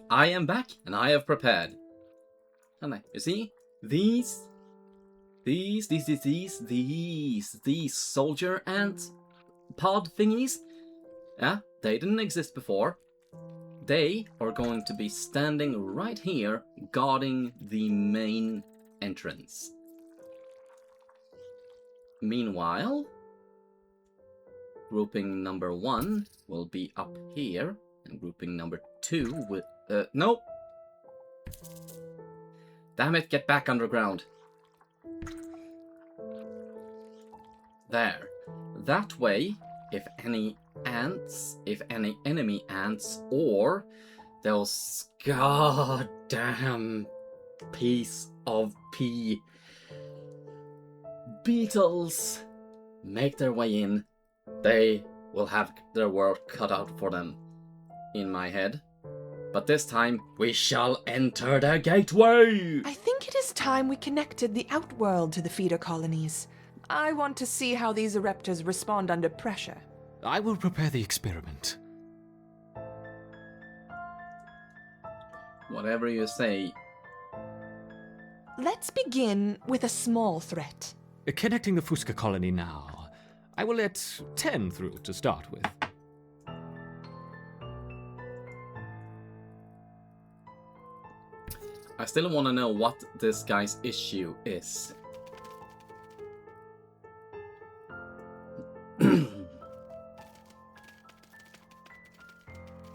I am back, and I have prepared. And you see, these soldier ant pod thingies, yeah, they didn't exist before. They are going to be standing right here, guarding the main entrance. Meanwhile, grouping number 1 will be up here, and grouping number 2 will... nope! Damn it, get back underground. There. That way, if any enemy ants, or those goddamn piece of pea beetles make their way in, they will have their work cut out for them, in my head. But this time, we shall enter the gateway! I think it is time we connected the outworld to the feeder colonies. I want to see how these eruptors respond under pressure. I will prepare the experiment. Whatever you say. Let's begin with a small threat. Connecting the Fusca colony now. I will let 10 through to start with. I still want to know what this guy's issue is.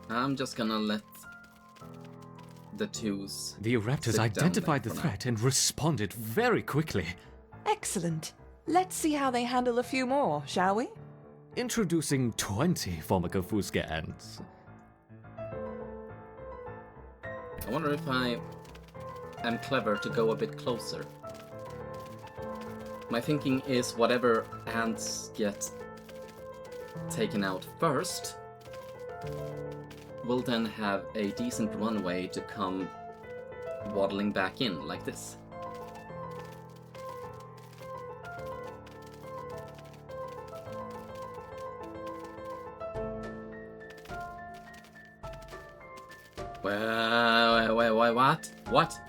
I'm just gonna let the twos. The Raptors identified the threat and responded very quickly. Excellent. Let's see how they handle a few more, shall we? Introducing 20 Formica Fusca ants. I wonder if I am clever to go a bit closer. My thinking is whatever ants get taken out first will then have a decent runway to come waddling back in, like this. Wait, what? What?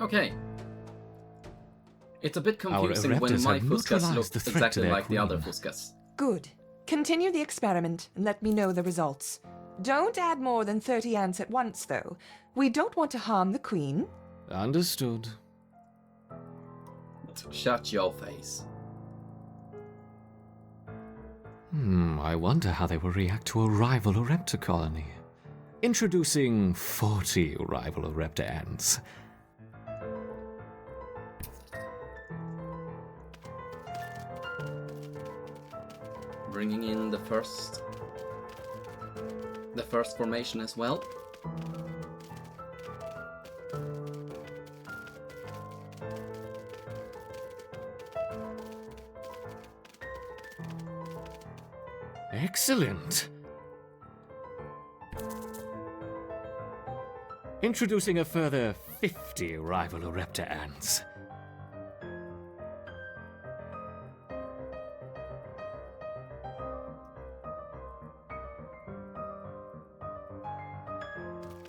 Okay. It's a bit confusing when my Fuscas look exactly like the other Fuscas. Good. Continue the experiment and let me know the results. Don't add more than 30 ants at once, though. We don't want to harm the queen. Understood. Shut your face. I wonder how they will react to a rival Orepta colony. Introducing 40 rival Orepta ants. Bringing in the first formation as well. Excellent. Introducing a further 50 rival Orepta ants.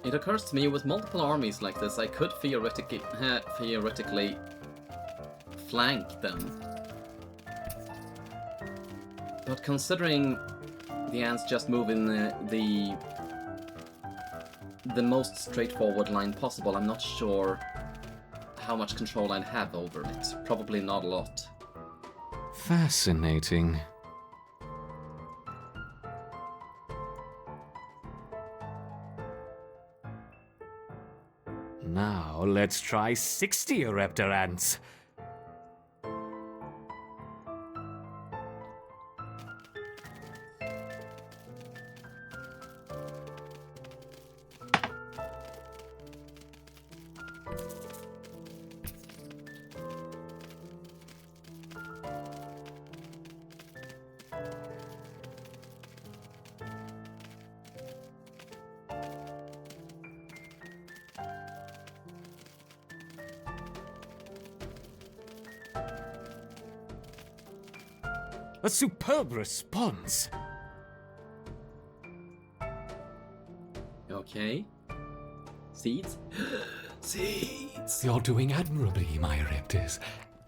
It occurs to me with multiple armies like this, I could theoretically flank them. But considering the ants just move in the most straightforward line possible, I'm not sure how much control I'd have over it. Probably not a lot. Fascinating. Now let's try 60 Orepta ants. A superb response. Okay. Seeds? Seeds! You're doing admirably, my Raptors.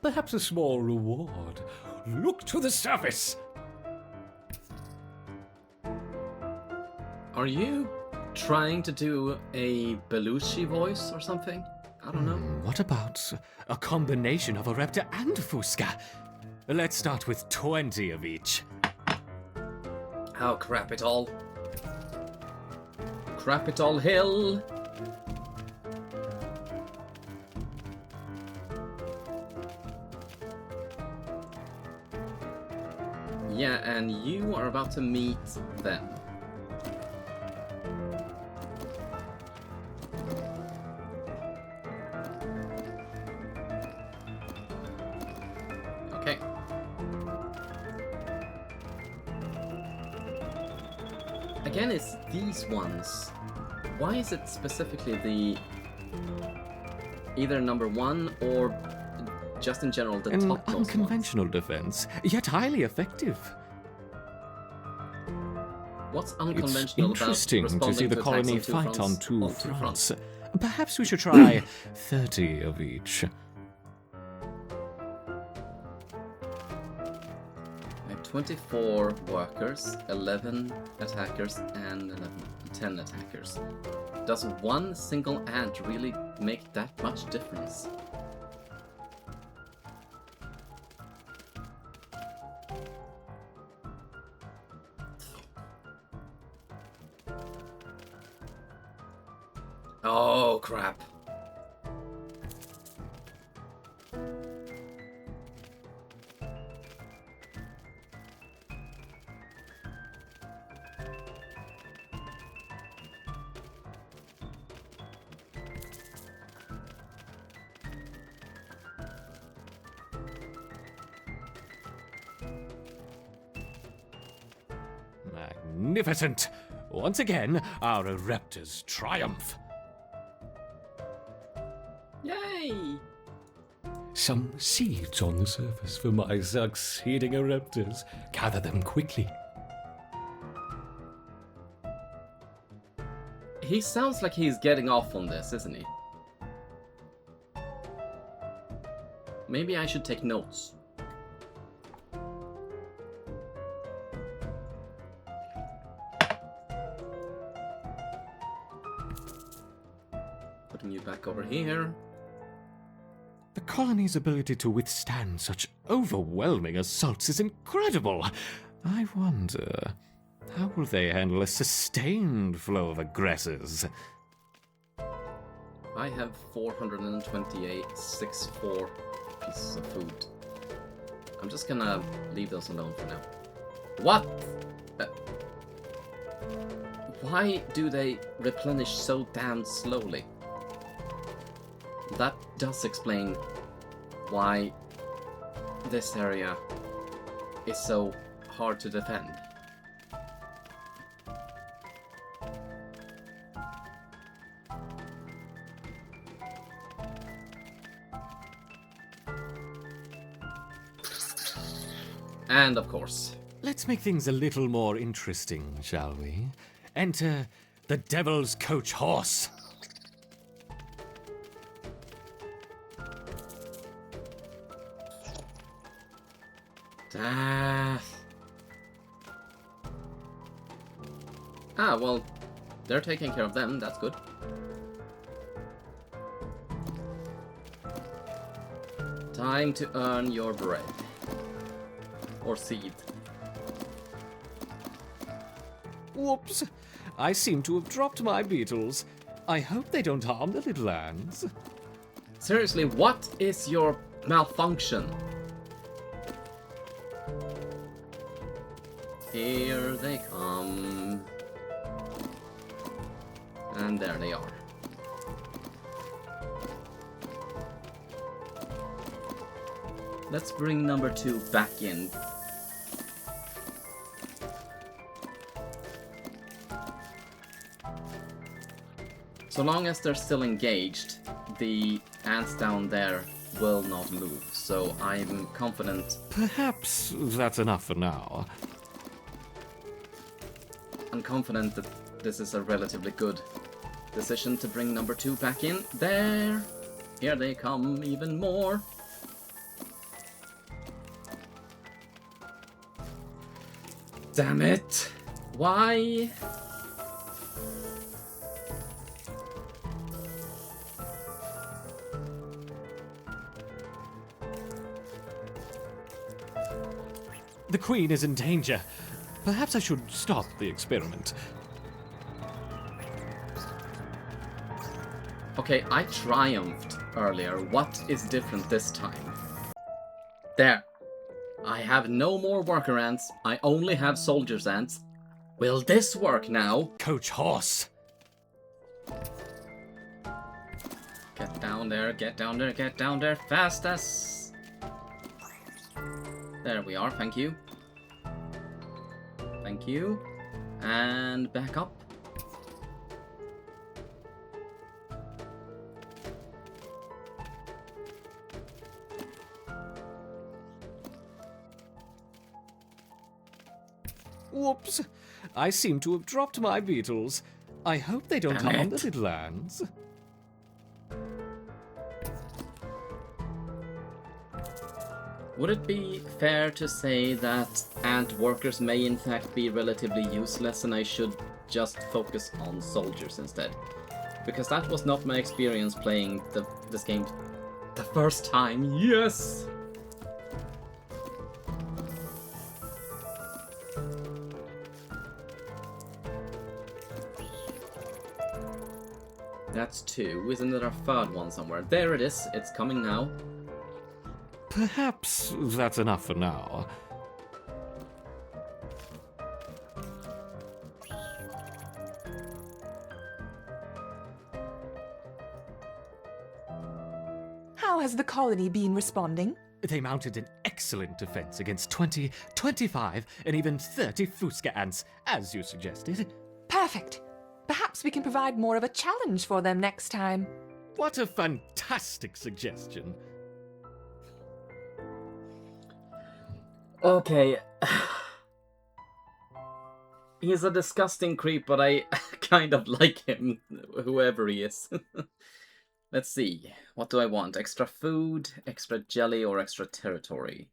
Perhaps a small reward. Look to the surface. Are you trying to do a Belushi voice or something? I don't know. What about a combination of a Raptor and Fusca? Let's start with 20 of each. Oh, crap it all. Crap it all hill. Yeah, and you are about to meet them. Okay. Again, it's these ones. Why is it specifically the either number 1 or just in general the An topmost unconventional defense, yet highly effective. What's It's unconventional about interesting to see the colony attacks on fight on two fronts? fronts. Perhaps we should try 30 of each. I have 24 workers, 11 attackers, and 10 attackers. Does one single ant really make that much difference? Oh, crap. Magnificent! Once again, our Raptors triumph. Yay! Some seeds on the surface for my succeeding Raptors. Gather them quickly. He sounds like he's getting off on this, isn't he? Maybe I should take notes. Putting you back over here. The colony's ability to withstand such overwhelming assaults is incredible. I wonder, how will they handle a sustained flow of aggressors? I have 428 6-4 pieces of food. I'm just gonna leave those alone for now. What? Why do they replenish so damn slowly? That does explain why this area is so hard to defend. And of course. Let's make things a little more interesting, shall we? Enter the Devil's Coach Horse. Well, they're taking care of them, that's good. Time to earn your bread. Or seed. Whoops! I seem to have dropped my beetles. I hope they don't harm the little ants. Seriously, what is your malfunction? Here they come. And there they are. Let's bring number 2 back in. So long as they're still engaged, the ants down there will not move. so I'm confident. Perhaps that's enough for now. I'm confident that this is a relatively good decision to bring number 2 back in. There! Here they come, even more. Damn it! Why? The Queen is in danger. Perhaps I should stop the experiment. Okay, I triumphed earlier. What is different this time? There. I have no more worker ants. I only have soldiers ants. Will this work now? Coach Horse! Get down there, get down there, get down there fastest! There we are, thank you. Thank you. And back up. Whoops! I seem to have dropped my beetles. I hope they don't Damn harm it. the little ants. Would it be fair to say that ant workers may in fact be relatively useless and I should just focus on soldiers instead? Because that was not my experience playing this game the first time. Yes! That's 2. Isn't there a third one somewhere? There it is. It's coming now. Perhaps that's enough for now. How has the colony been responding? They mounted an excellent defense against 20, 25, and even 30 Fusca ants, as you suggested. Perfect. Perhaps we can provide more of a challenge for them next time. What a fantastic suggestion. Okay. He's a disgusting creep, but I kind of like him, whoever he is. Let's see. What do I want? Extra food, extra jelly, or extra territory?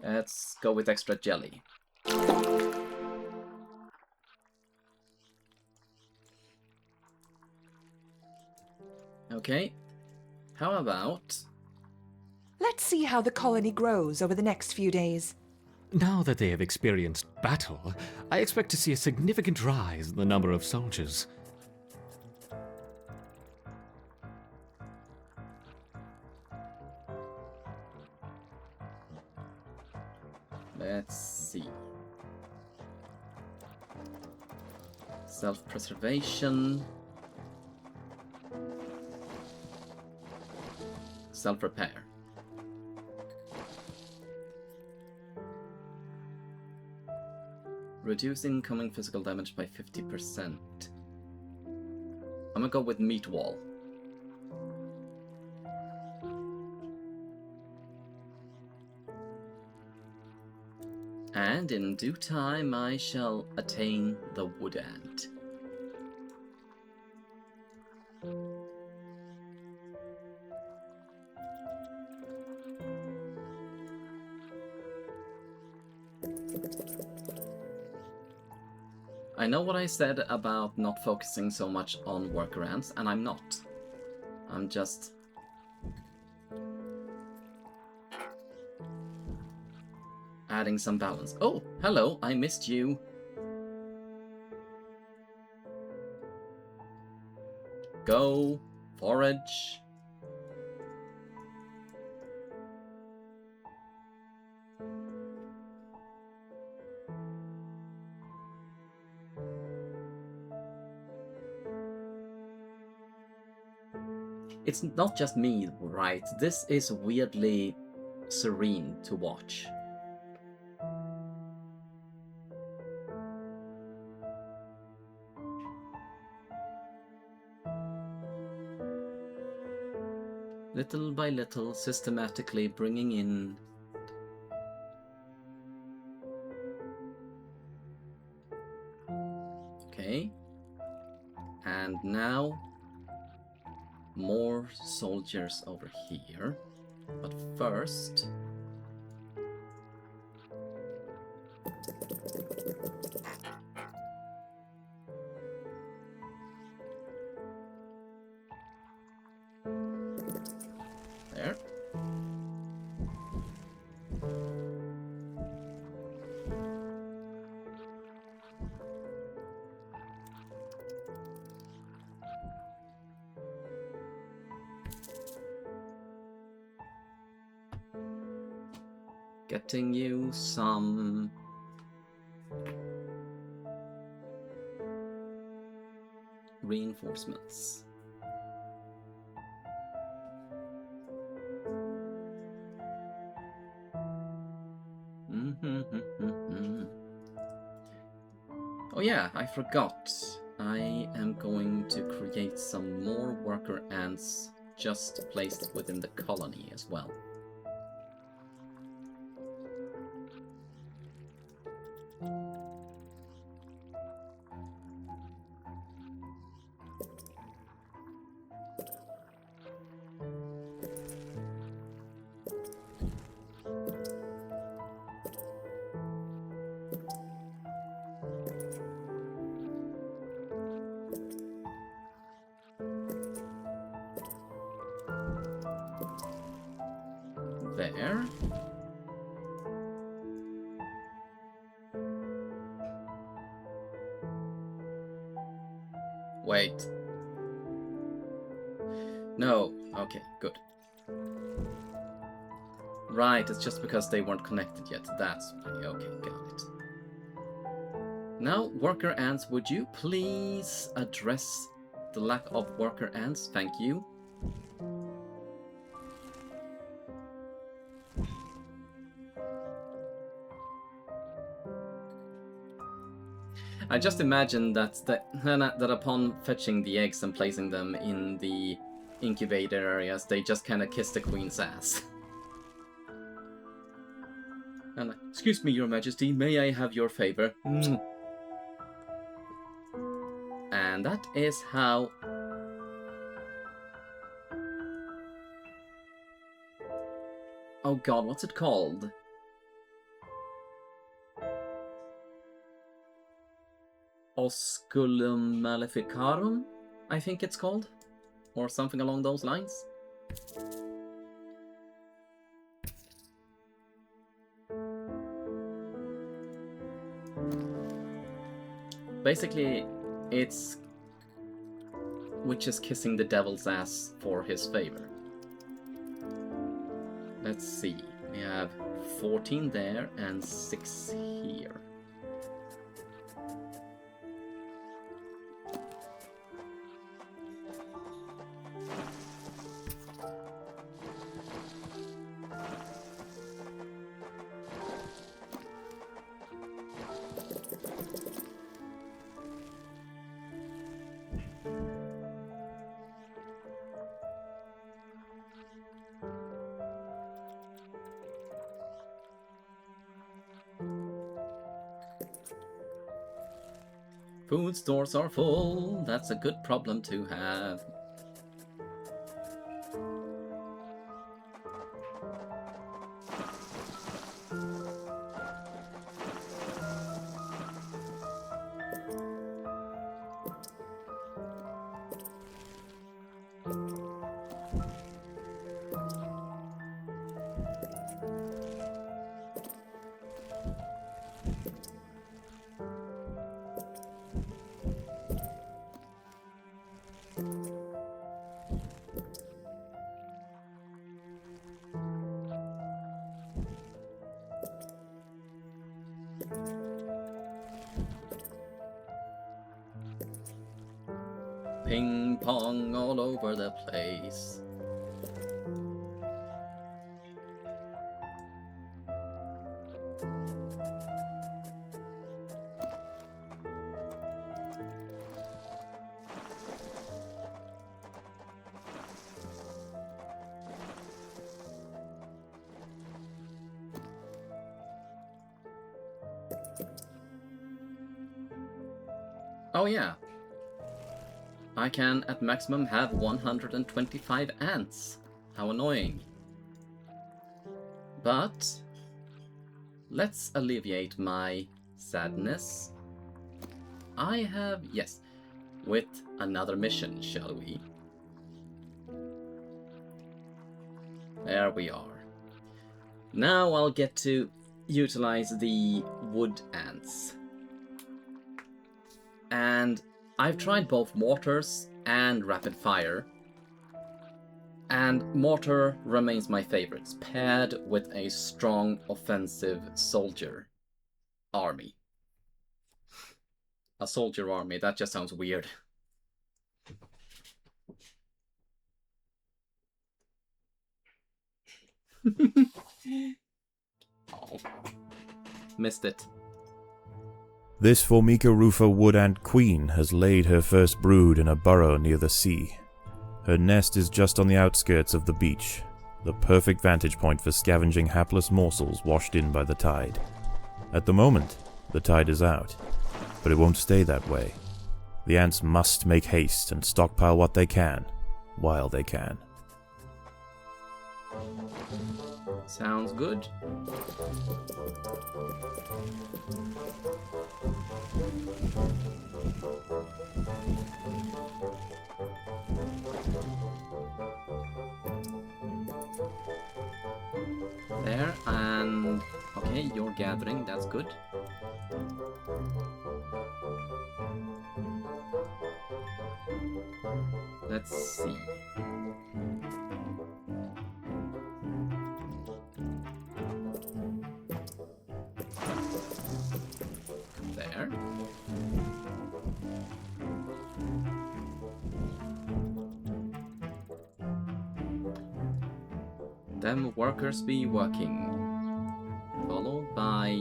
Let's go with extra jelly. Okay. How about... Let's see how the colony grows over the next few days. Now that they have experienced battle, I expect to see a significant rise in the number of soldiers. Let's see. Self-preservation. Self-repair. Reduce incoming physical damage by 50%. I'm gonna go with meat wall. And in due time I shall attain the wood ant. I know what I said about not focusing so much on worker ants, and I'm not. I'm just... adding some balance. Oh, hello, I missed you. Go, forage. It's not just me, right? This is weirdly serene to watch. Little by little, systematically bringing in... Okay. And now... more soldiers over here. But first... There. Getting you some... reinforcements. Oh yeah, I forgot. I am going to create some more worker ants just placed within the colony as well. There. Wait. No. Okay, good. Right, it's just because they weren't connected yet. That's why. Okay, got it. Now, worker ants, would you please address the lack of worker ants? Thank you. I just imagine that that upon fetching the eggs and placing them in the incubator areas, they just kind of kiss the queen's ass. And excuse me, your majesty, may I have your favor? And that is how... Oh god, what's it called? Osculum Maleficarum, I think it's called, or something along those lines. Basically, it's witches kissing the devil's ass for his favor. Let's see, we have 14 there and 6 here. Food stores are full, that's a good problem to have. Ping pong all over the place. Oh yeah. I can at maximum have 125 ants. How annoying. But let's alleviate my sadness. I have, yes, with another mission, shall we? There we are. Now I'll get to utilize the wood ants. And I've tried both mortars and rapid fire. And mortar remains my favorites, paired with a strong offensive soldier army. A soldier army, that just sounds weird. Oh, missed it. This Formica rufa wood ant queen has laid her first brood in a burrow near the sea. Her nest is just on the outskirts of the beach, the perfect vantage point for scavenging hapless morsels washed in by the tide. At the moment, the tide is out, but it won't stay that way. The ants must make haste and stockpile what they can, while they can. Sounds good. There, and okay, you're gathering, that's good. Let's see. There. Them workers be working. Followed by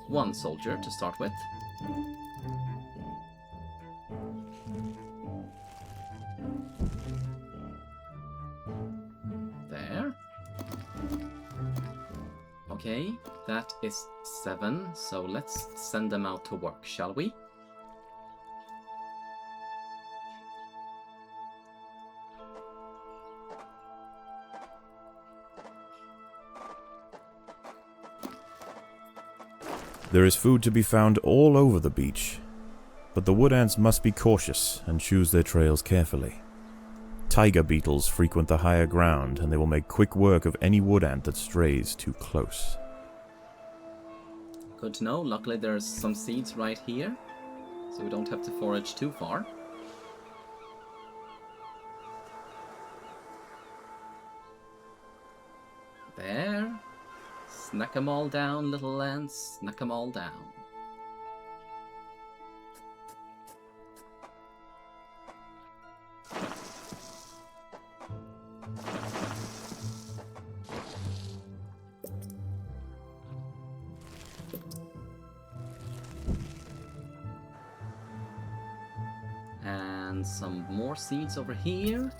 one soldier to start with. There. Okay, that is 7, so let's send them out to work, shall we? There is food to be found all over the beach, but the wood ants must be cautious and choose their trails carefully. Tiger beetles frequent the higher ground, and they will make quick work of any wood ant that strays too close. Good to know. Luckily there's some seeds right here, so we don't have to forage too far. There. Snack 'em all down, little ants. Snack 'em all down. And some more seeds over here.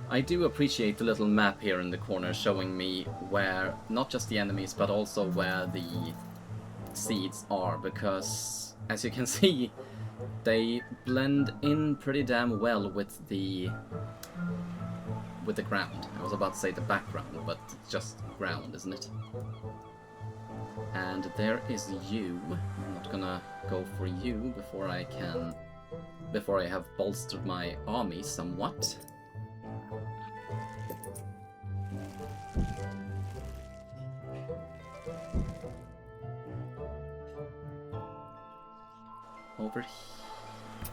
I do appreciate the little map here in the corner showing me where, not just the enemies, but also where the seeds are, because as you can see, they blend in pretty damn well with the ground. I was about to say the background, but it's just ground, isn't it? And there is you. I'm not gonna go for you before I have bolstered my army somewhat. Over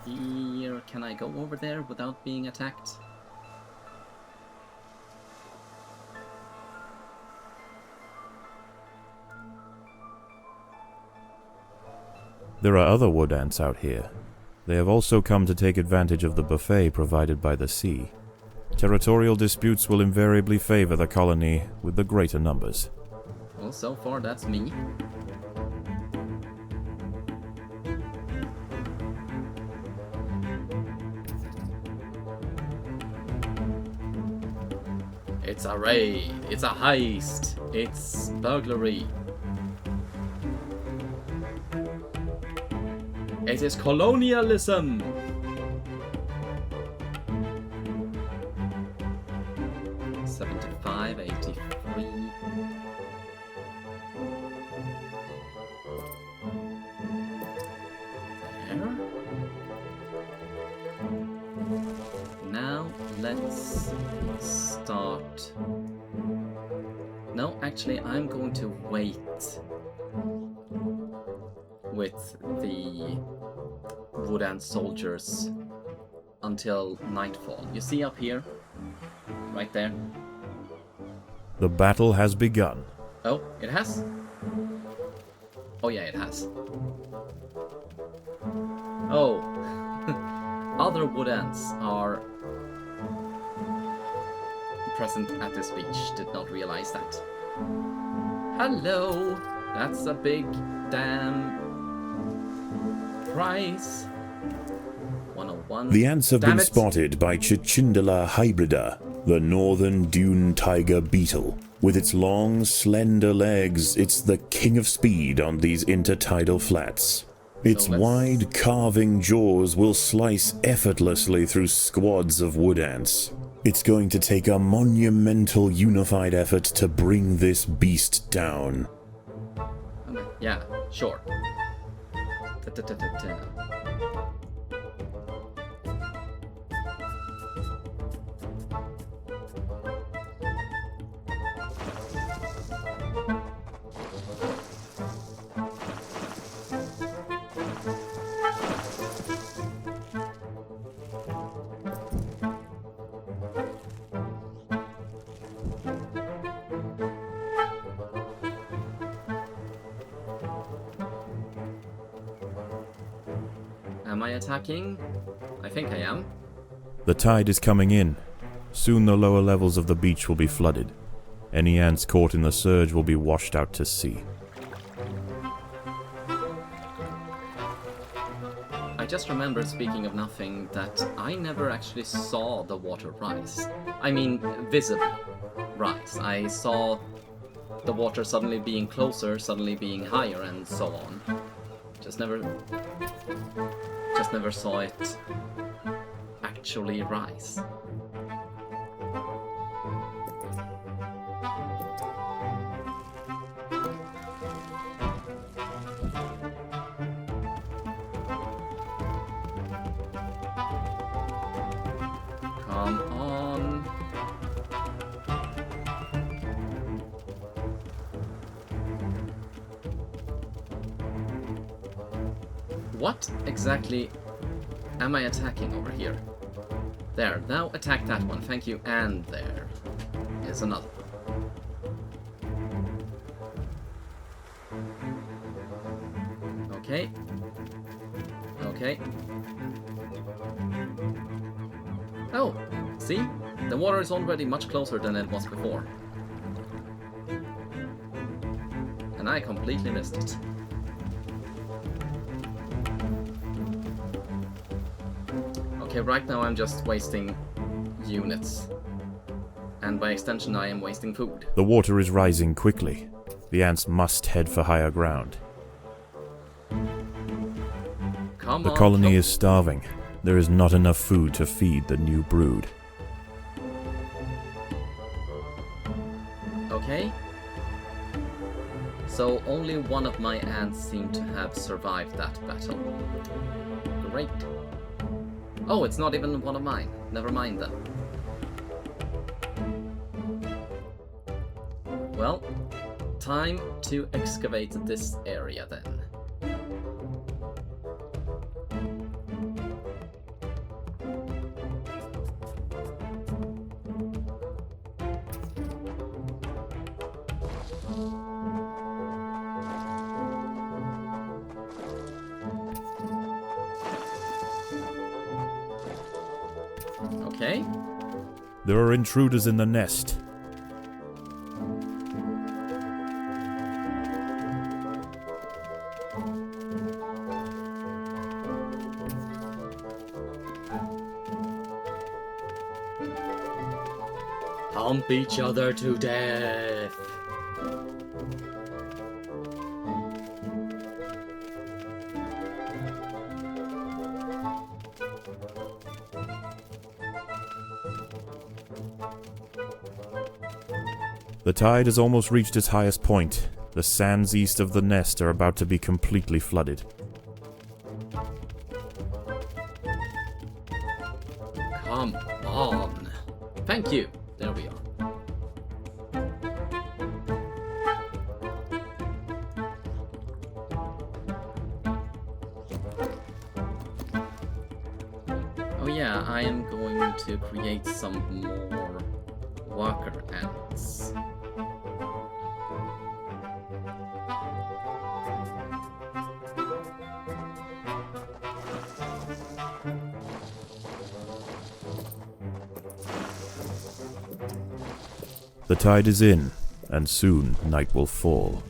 here, can I go over there without being attacked? There are other wood ants out here. They have also come to take advantage of the buffet provided by the sea. Territorial disputes will invariably favor the colony with the greater numbers. Well, so far that's me. It's a raid. It's a heist. It's burglary. It is colonialism. $75, $83. There. Now let's start. No, actually, I'm going to wait with the wood and soldiers until nightfall. You see up here? Right there? The battle has begun. Oh, it has? Oh yeah, it has. Oh. Other wood ants are present at this beach. Did not realize that. Hello! That's a big damn prize. 101. The ants have Damn been it. spotted by Cicindela hybrida, the northern dune tiger beetle. With its long, slender legs, it's the king of speed on these intertidal flats. Its So let's- wide, carving jaws will slice effortlessly through squads of wood ants. It's going to take a monumental unified effort to bring this beast down. Okay, yeah, sure. Da-da-da-da-da. Am I attacking? I think I am. The tide is coming in. Soon the lower levels of the beach will be flooded. Any ants caught in the surge will be washed out to sea. I just remember, speaking of nothing, that I never actually saw the water rise. I mean, visibly rise. I saw the water suddenly being closer, suddenly being higher, and so on. Just never saw it actually rise. Come on. What exactly am I attacking over here? There, now attack that one, thank you, and there is another. Okay. Okay. Oh, see? The water is already much closer than it was before. And I completely missed it. Okay, right now I'm just wasting units. And by extension I am wasting food. The water is rising quickly. The ants must head for higher ground. Come The on, colony come- is starving. There is not enough food to feed the new brood. Okay. So only one of my ants seemed to have survived that battle. Great. Oh, it's not even one of mine. Never mind then. Well, time to excavate this area then. Okay. There are intruders in the nest. hump each other to death. The tide has almost reached its highest point. The sands east of the nest are about to be completely flooded. Come on. Thank you. There we are. Oh yeah, I am going to create some more walker ants. The tide is in, and soon night will fall.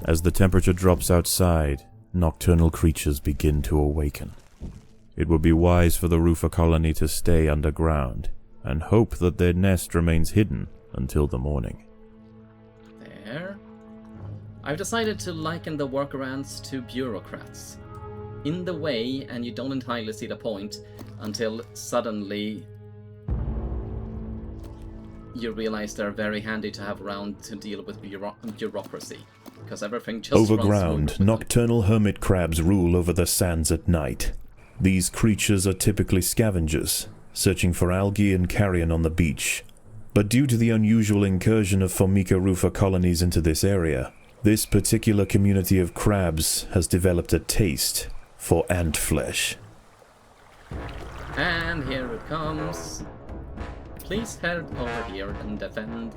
As the temperature drops outside, nocturnal creatures begin to awaken. It would be wise for the roofer colony to stay underground, and hope that their nest remains hidden until the morning. There. I've decided to liken the worker ants to bureaucrats. In the way, and you don't entirely see the point until suddenly you realize they're very handy to have around to deal with bureaucracy, because everything just runs Overground, smoothly. nocturnal hermit crabs rule over the sands at night. These creatures are typically scavengers, searching for algae and carrion on the beach. But due to the unusual incursion of Formica rufa colonies into this area, this particular community of crabs has developed a taste for ant flesh. And here it comes. Please head over here and defend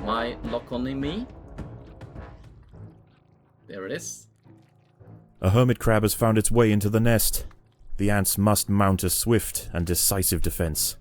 my loconomy. There it is. A hermit crab has found its way into the nest. The ants must mount a swift and decisive defense.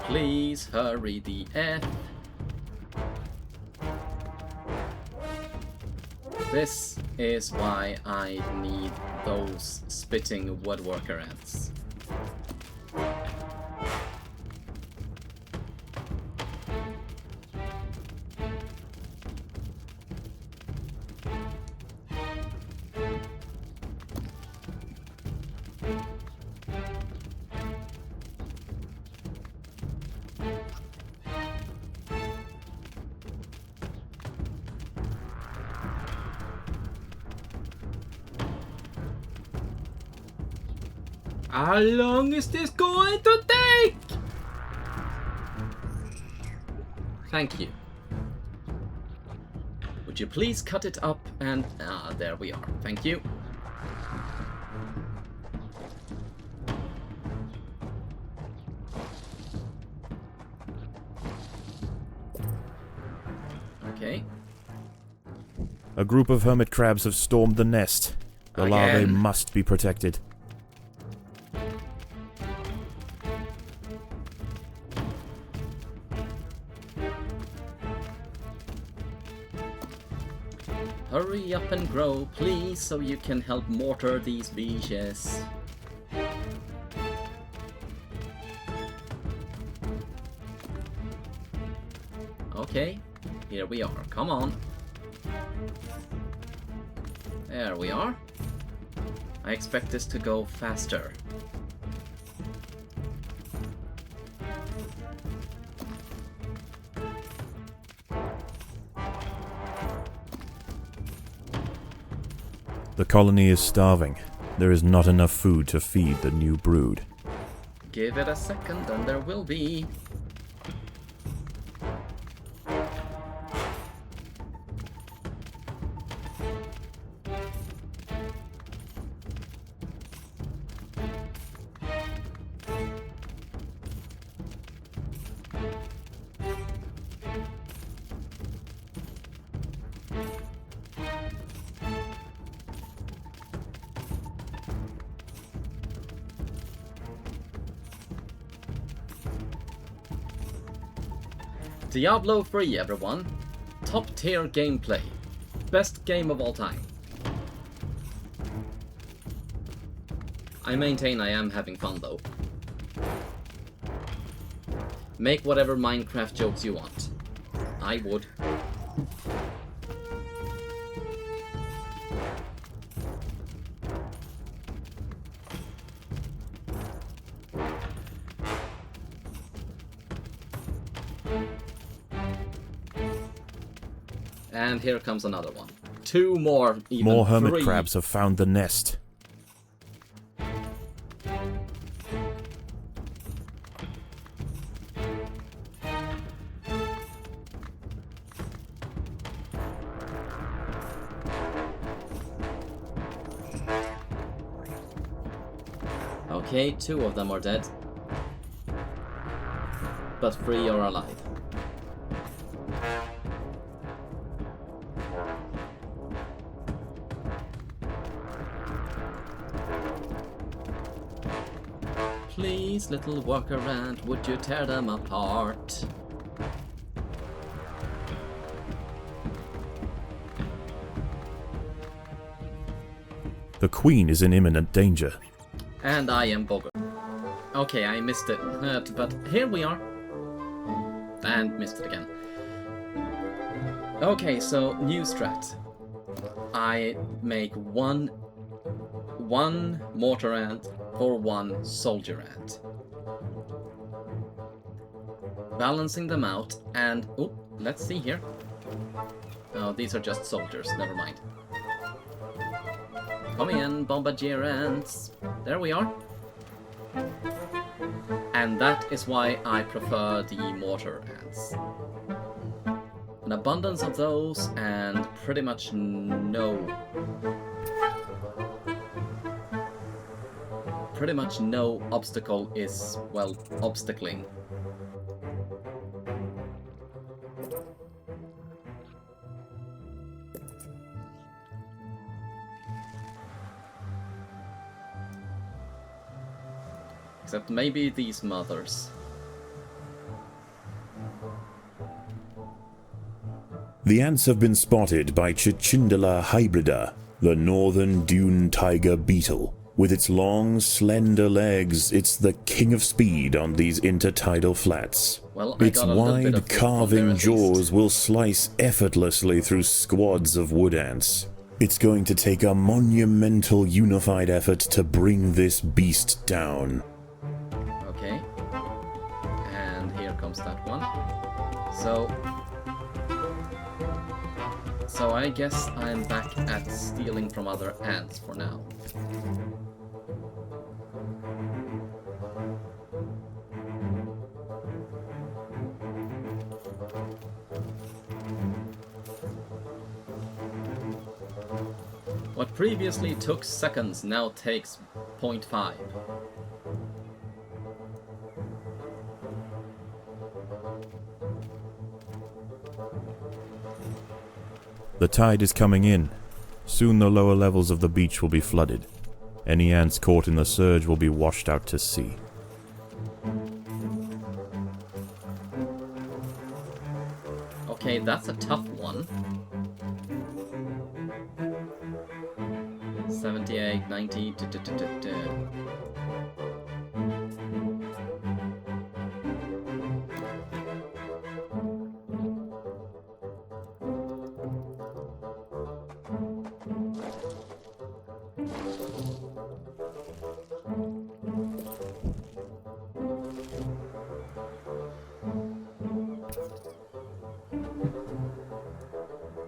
Please hurry the F. This is why I need those spitting woodworker ants. How long is this going to take? Thank you. Would you please cut it up and... there we are. Thank you. Okay. A group of hermit crabs have stormed the nest. The larvae Again. must be protected. Hurry up and grow, please, so you can help mortar these beaches. Okay, here we are. Come on. There we are. I expect this to go faster. The colony is starving. There is not enough food to feed the new brood. Give it a second and there will be. Diablo 3, everyone. Top tier gameplay. Best game of all time. I maintain I am having fun though. Make whatever Minecraft jokes you want. I would. And here comes another one. Two more, even More hermit three. crabs have found the nest. Okay, two of them are dead. But three are alive. Please, little worker ant, would you tear them apart? The queen is in imminent danger. And I am bogger. Okay, I missed it, but here we are. And missed it again. Okay, so new strat. I make one mortar ant for one soldier ant. Balancing them out and... oh, let's see here. Oh, these are just soldiers, never mind. Come in, bombardier ants. There we are. And that is why I prefer the mortar ants. An abundance of those and pretty much no obstacle is, well, obstacling. Except maybe these mothers. The ants have been spotted by Cicindola hybrida, the northern dune tiger beetle. With its long, slender legs, it's the king of speed on these intertidal flats. Well, I Its got a little bit wide, of food from there carving at jaws least. will slice effortlessly through squads of wood ants. It's going to take a monumental unified effort to bring this beast down. Okay. And here comes that one. So I guess I'm back at stealing from other ants for now. What previously took seconds now takes 0.5. The tide is coming in. Soon the lower levels of the beach will be flooded. Any ants caught in the surge will be washed out to sea. Okay, that's a tough one. 78, 90,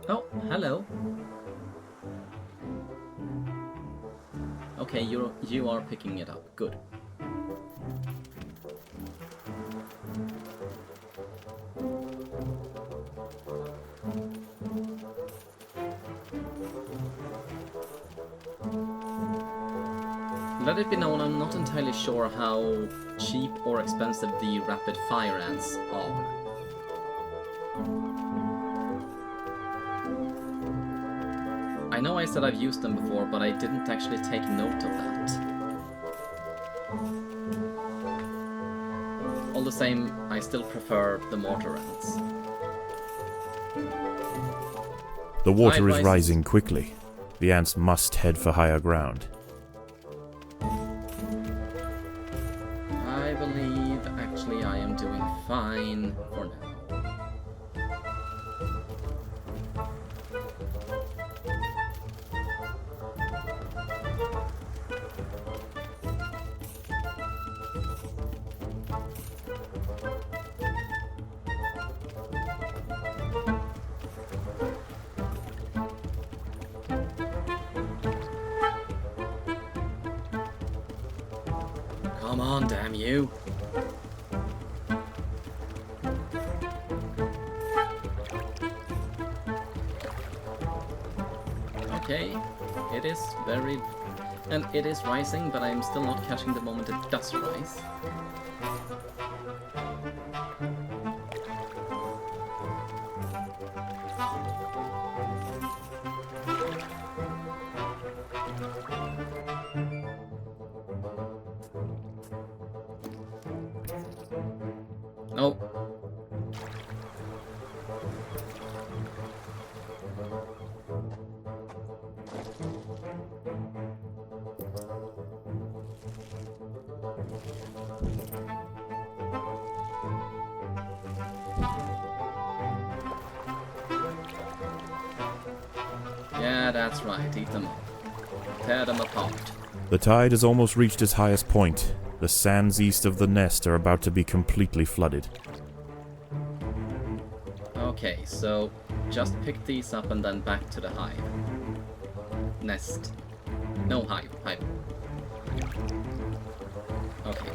Oh, hello. Okay, you are picking it up. Good. Let it be known, I'm not entirely sure how cheap or expensive the rapid fire ants are. I know I said I've used them before, but I didn't actually take note of that. All the same, I still prefer the mortar ants. The water is rising quickly. The ants must head for higher ground. I believe, actually, I am doing fine for now. Come on, damn you. Okay, it is very... and it is rising, but I'm still not catching the moment it does rise. Nope. Yeah, that's right. Eat them up. Tear them apart. The tide has almost reached its highest point. The sands east of the nest are about to be completely flooded. Okay, so just pick these up and then back to the hive. Nest. No hive. Hive. Okay.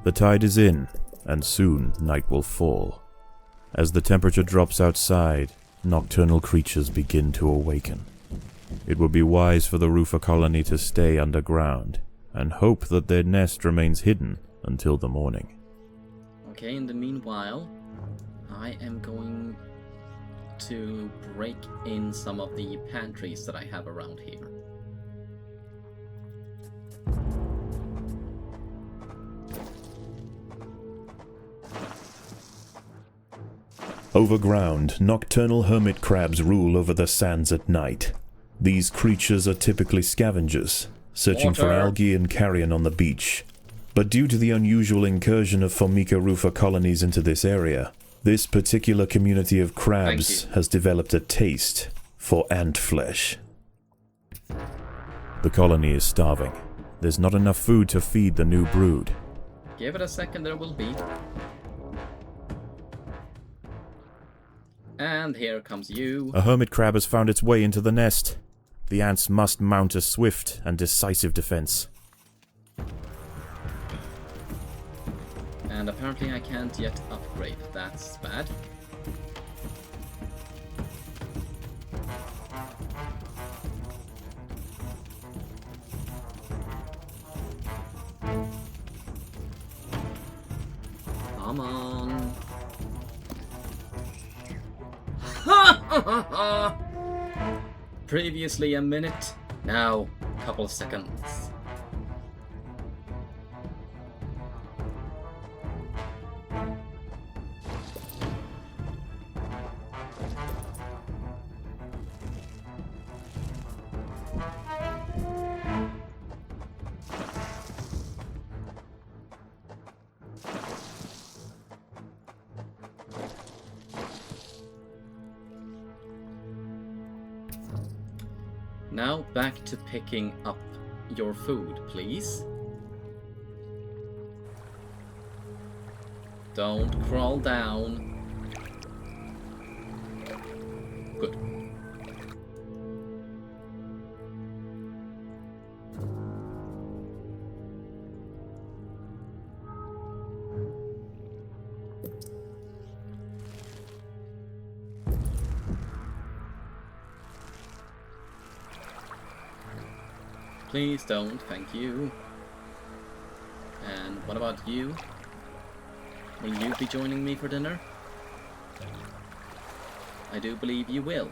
The tide is in, and soon night will fall. As the temperature drops outside, nocturnal creatures begin to awaken. It would be wise for the roofer colony to stay underground, and hope that their nest remains hidden until the morning. Okay, in the meanwhile, I am going to break in some of the pantries that I have around here. Overground, nocturnal hermit crabs rule over the sands at night. These creatures are typically scavengers, searching for Water. algae and carrion on the beach. But due to the unusual incursion of Formica rufa colonies into this area, this particular community of crabs has developed a taste for ant flesh. The colony is starving. There's not enough food to feed the new brood. Give it a second, there will be. And here comes you. A hermit crab has found its way into the nest. The ants must mount a swift and decisive defense. And apparently I can't yet upgrade. That's bad. Come on. Previously a minute, now a couple of seconds. Now back to picking up your food, please. Don't crawl down. Please don't, thank you. And what about you? Will you be joining me for dinner? I do believe you will.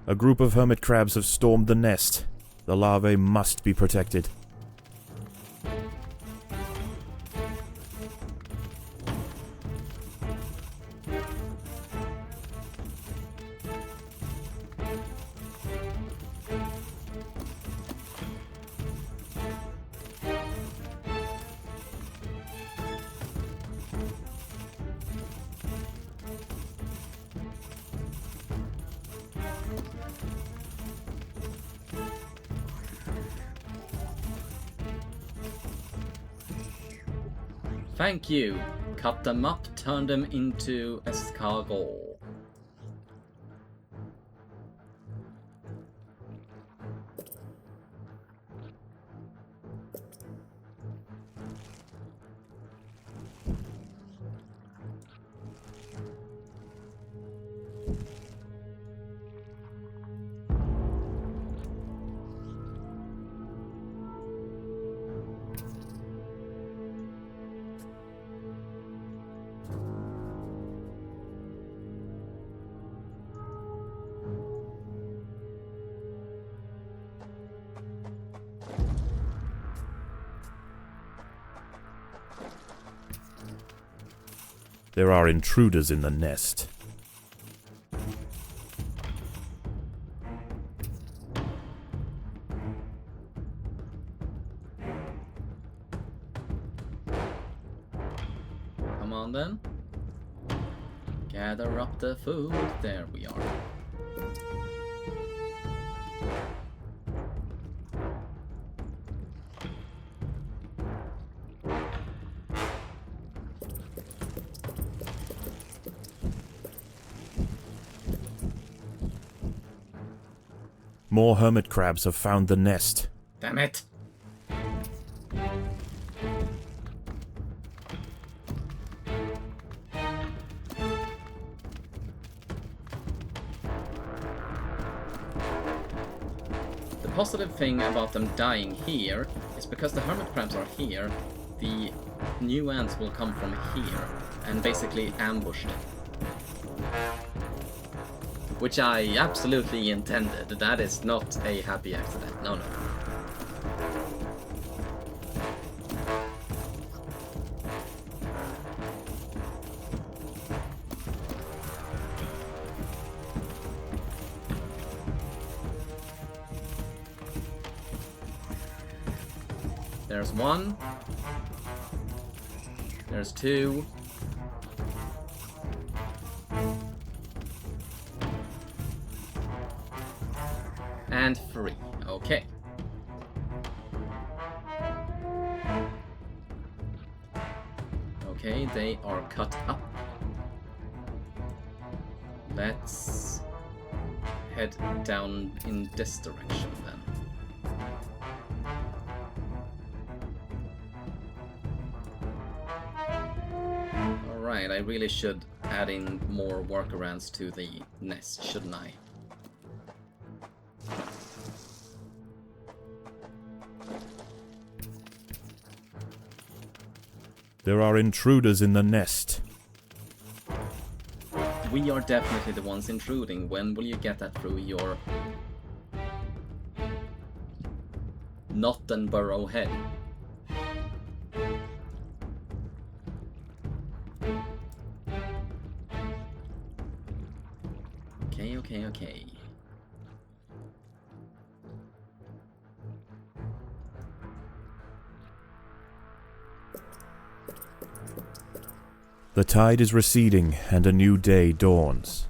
A group of hermit crabs have stormed the nest. The larvae must be protected. Thank you. Cut them up, turn them into escargot. There are intruders in the nest. Come on then. Gather up the food. There we are. More hermit crabs have found the nest. Damn it. The positive thing about them dying here is because the hermit crabs are here, the new ants will come from here and basically ambush them. Which I absolutely intended. That is not a happy accident. No, no. There's one. There's two. And 3. Okay. Okay, they are cut up. Let's head down in this direction then. Alright, I really should add in more workarounds to the nest, shouldn't I? There are intruders in the nest. We are definitely the ones intruding. When will you get that through your knot and burrow head? Okay. The tide is receding, and a new day dawns.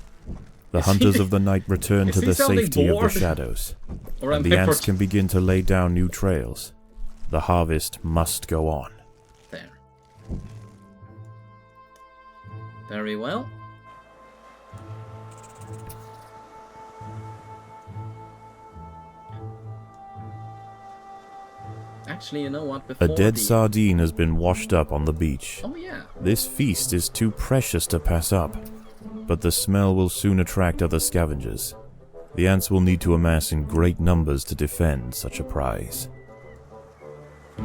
The hunters of the night return to the safety of the shadows, and the ants can begin to lay down new trails. The harvest must go on. There. Very well. Actually, you know what? A Before dead the... sardine has been washed up on the beach. Oh yeah. This feast is too precious to pass up, but the smell will soon attract other scavengers. The ants will need to amass in great numbers to defend such a prize. I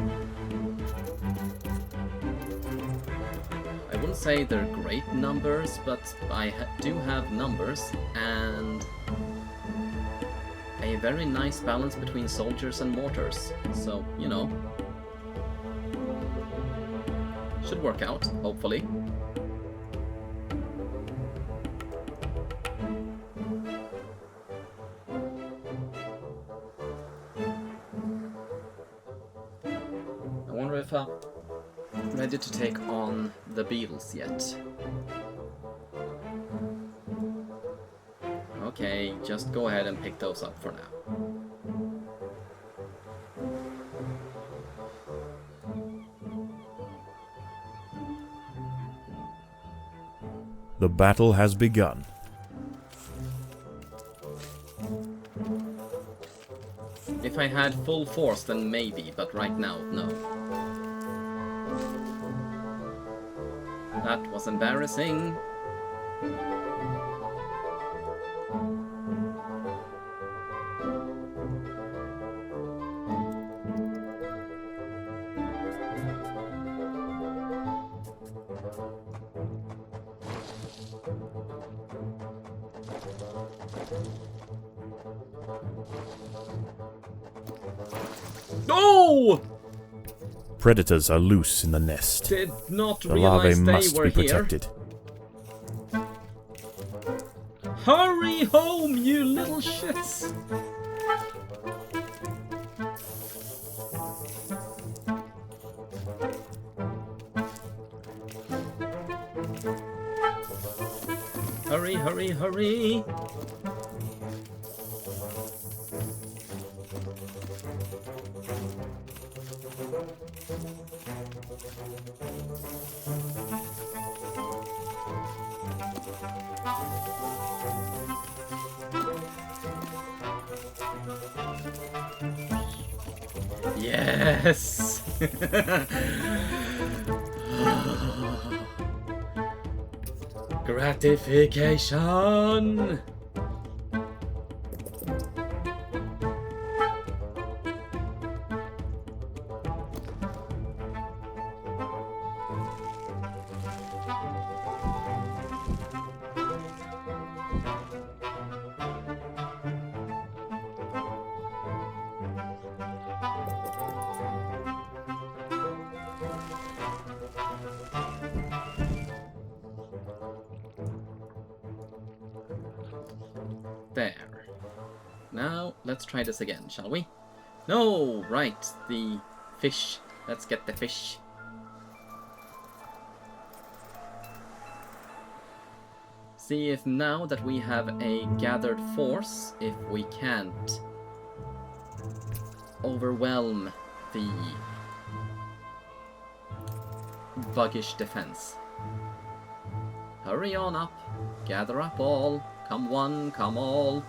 wouldn't say they're great numbers, but I do have numbers and a very nice balance between soldiers and mortars. So, you know, should work out, hopefully. I wonder if I'm ready to take on the beetles yet. Okay, just go ahead and pick those up for now. The battle has begun. If I had full force, then maybe, but right now, no. That was embarrassing. No! Predators are loose in the nest. Did not The larvae realize they must were be here. protected. Hurry home, you little shits! Hurry, hurry, hurry! Yes! Gratification! There. Now, let's try this again, shall we? No, right, the fish. Let's get the fish. See if now that we have a gathered force, if we can't overwhelm the buggish defense. Hurry on up, gather up all. Come one, come all.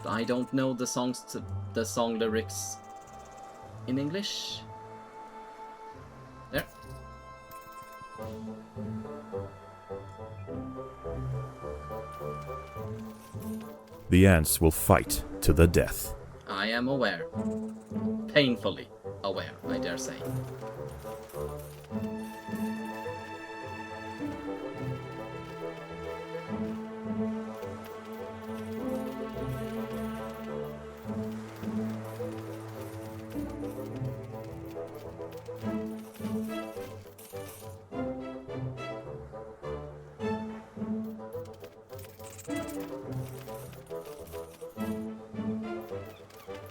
I don't know the song lyrics in English. There. The ants will fight to the death. I am aware. Painfully aware, I dare say.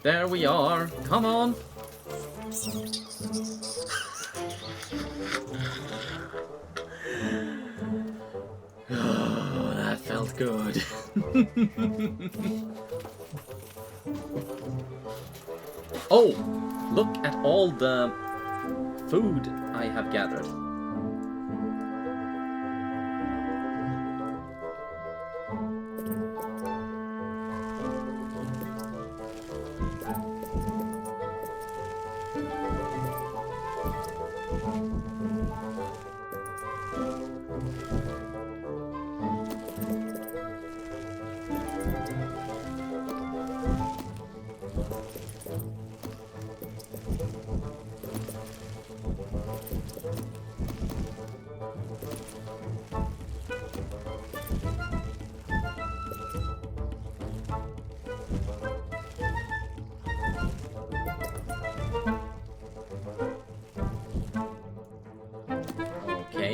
There we are. Come on. Oh, that felt good. Oh, look at all the food I have gathered.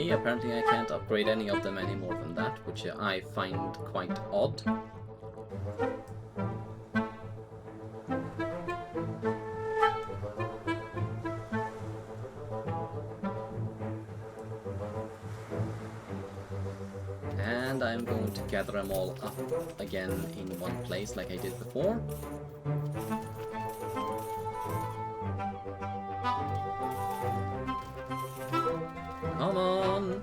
Okay, apparently I can't upgrade any of them any more than that, which I find quite odd. And I'm going to gather them all up again in one place like I did before. Come on!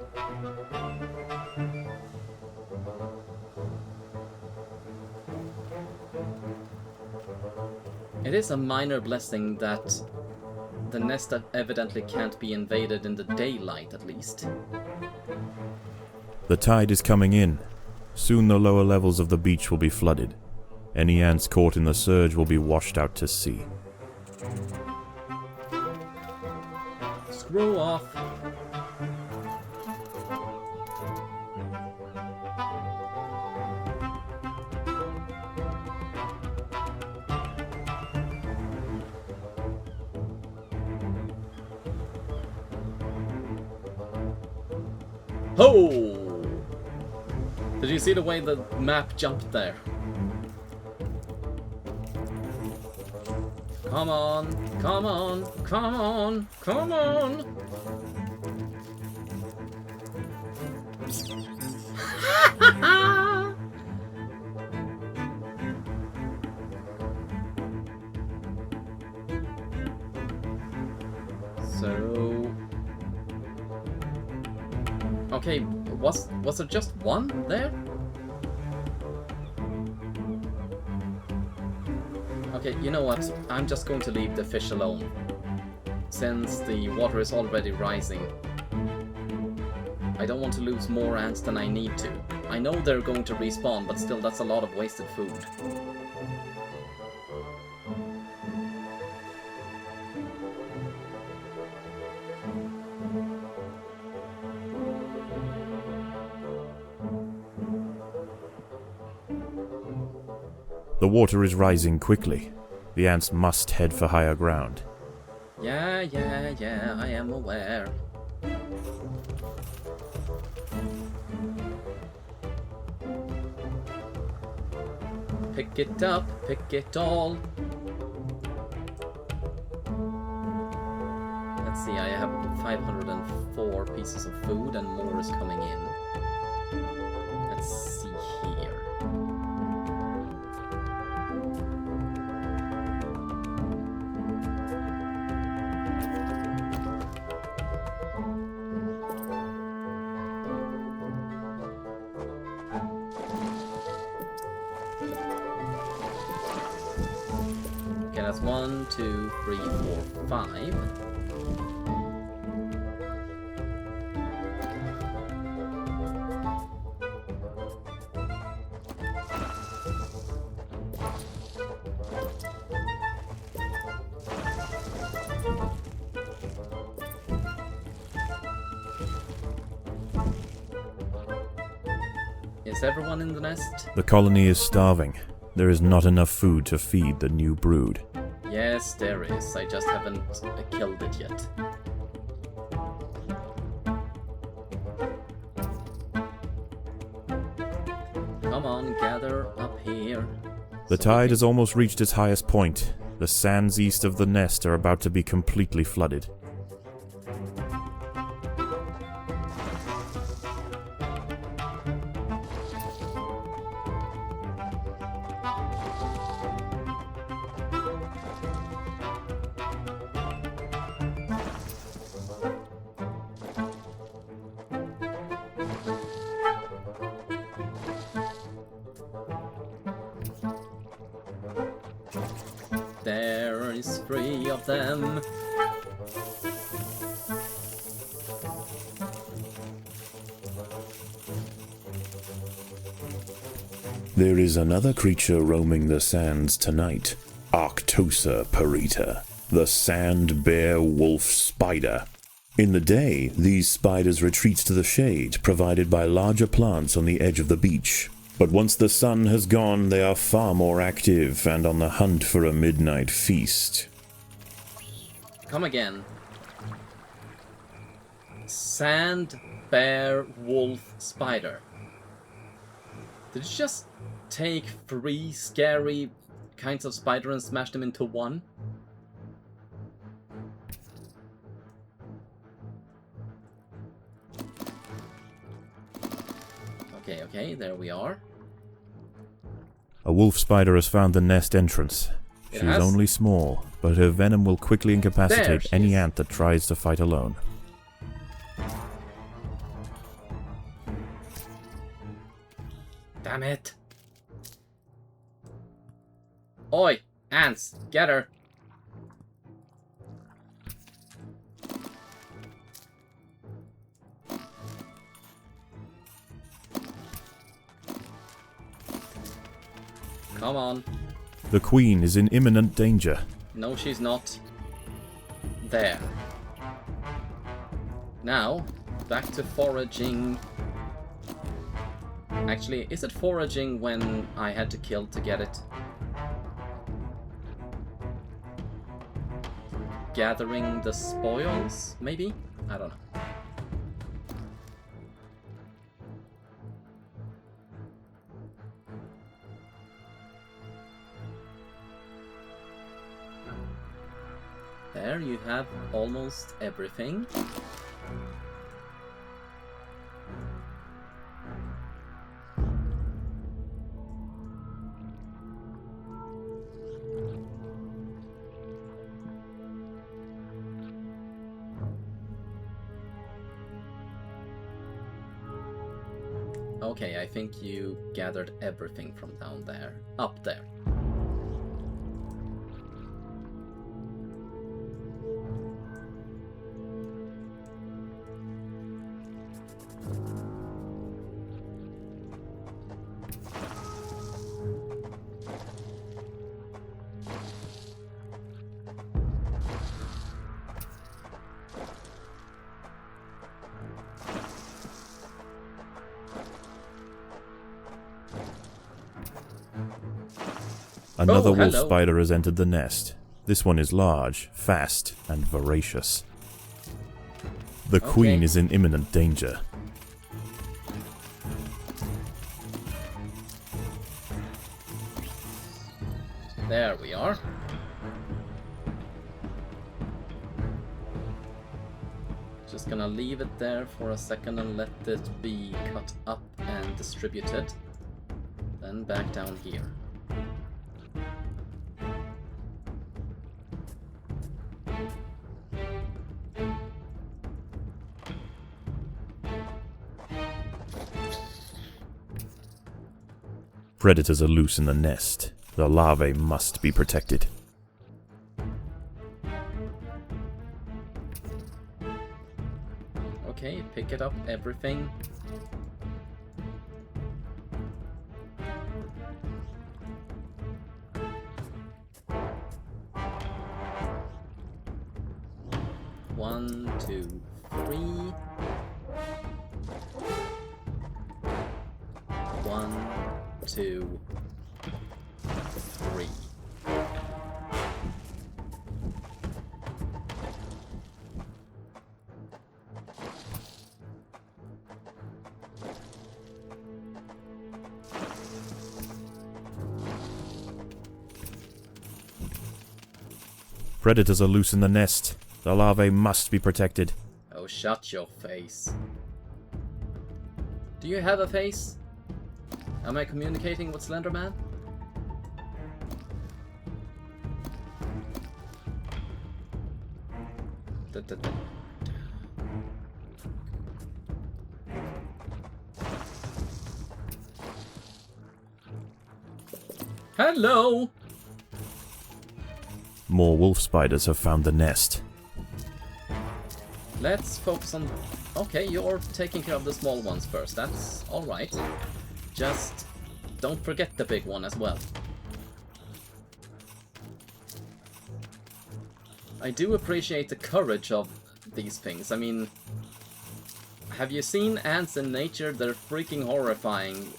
It is a minor blessing that the nest evidently can't be invaded in the daylight, at least. The tide is coming in. Soon the lower levels of the beach will be flooded. Any ants caught in the surge will be washed out to sea. Screw off! Ho! Did you see the way the map jumped there? Come on, come on, come on, come on! So... Okay, was there just one there? Okay, you know what? I'm just going to leave the fish alone. Since the water is already rising. I don't want to lose more ants than I need to. I know they're going to respawn, but still that's a lot of wasted food. The water is rising quickly. The ants must head for higher ground. Yeah, I am aware. Pick it up, pick it all. Let's see, I have 504 pieces of food and more is coming in. Let's see here. Okay, that's 1, 2, 3, 4, 5. Is everyone in the nest? The colony is starving. There is not enough food to feed the new brood. Yes, there is. I just haven't killed it yet. Come on, gather up here. The tide has almost reached its highest point. The sands east of the nest are about to be completely flooded. There is 3 of them. There is another creature roaming the sands tonight. Arctosa parita, the sand bear wolf spider. In the day, these spiders retreat to the shade provided by larger plants on the edge of the beach. But once the sun has gone, they are far more active and on the hunt for a midnight feast. Come again. Sand bear, wolf, spider. Did you just take 3 scary kinds of spider and smash them into one? Okay, there we are. A wolf spider has found the nest entrance. It She is has? only small, but her venom will quickly There incapacitate she any is. ant that tries to fight alone. Damn it! Oi! Ants! Get her! Come on. The queen is in imminent danger. No, she's not. There. Now, back to foraging. Actually, is it foraging when I had to kill to get it? Gathering the spoils, maybe? I don't know. There you have almost everything. Okay, I think you gathered everything from down there. Up there. Another wolf hello. spider has entered the nest. This one is large, fast, and voracious. The queen is in imminent danger. There we are. Just gonna leave it there for a second and let it be cut up and distributed. Then back down here. Predators are loose in the nest. The larvae must be protected. Okay, pick it up, everything. One, two, three. One, two, three. Predators are loose in the nest. The larvae must be protected. Oh, shut your face. Do you have a face? Am I communicating with Slenderman? Hello! More wolf spiders have found the nest. Let's focus on... Okay, you're taking care of the small ones first. That's alright. Just don't forget the big one as well. I do appreciate the courage of these things. I mean, have you seen ants in nature? They're freaking horrifying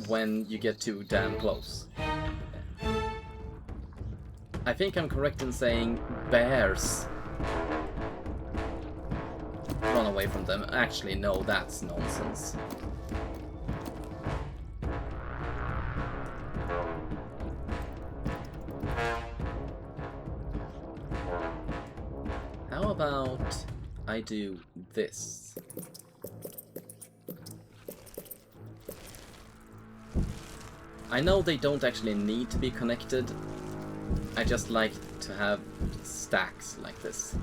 when you get too damn close. I think I'm correct in saying bears run away away from them. Actually, no, that's nonsense. How about I do this? I know they don't actually need to be connected. I just like to have stacks like this.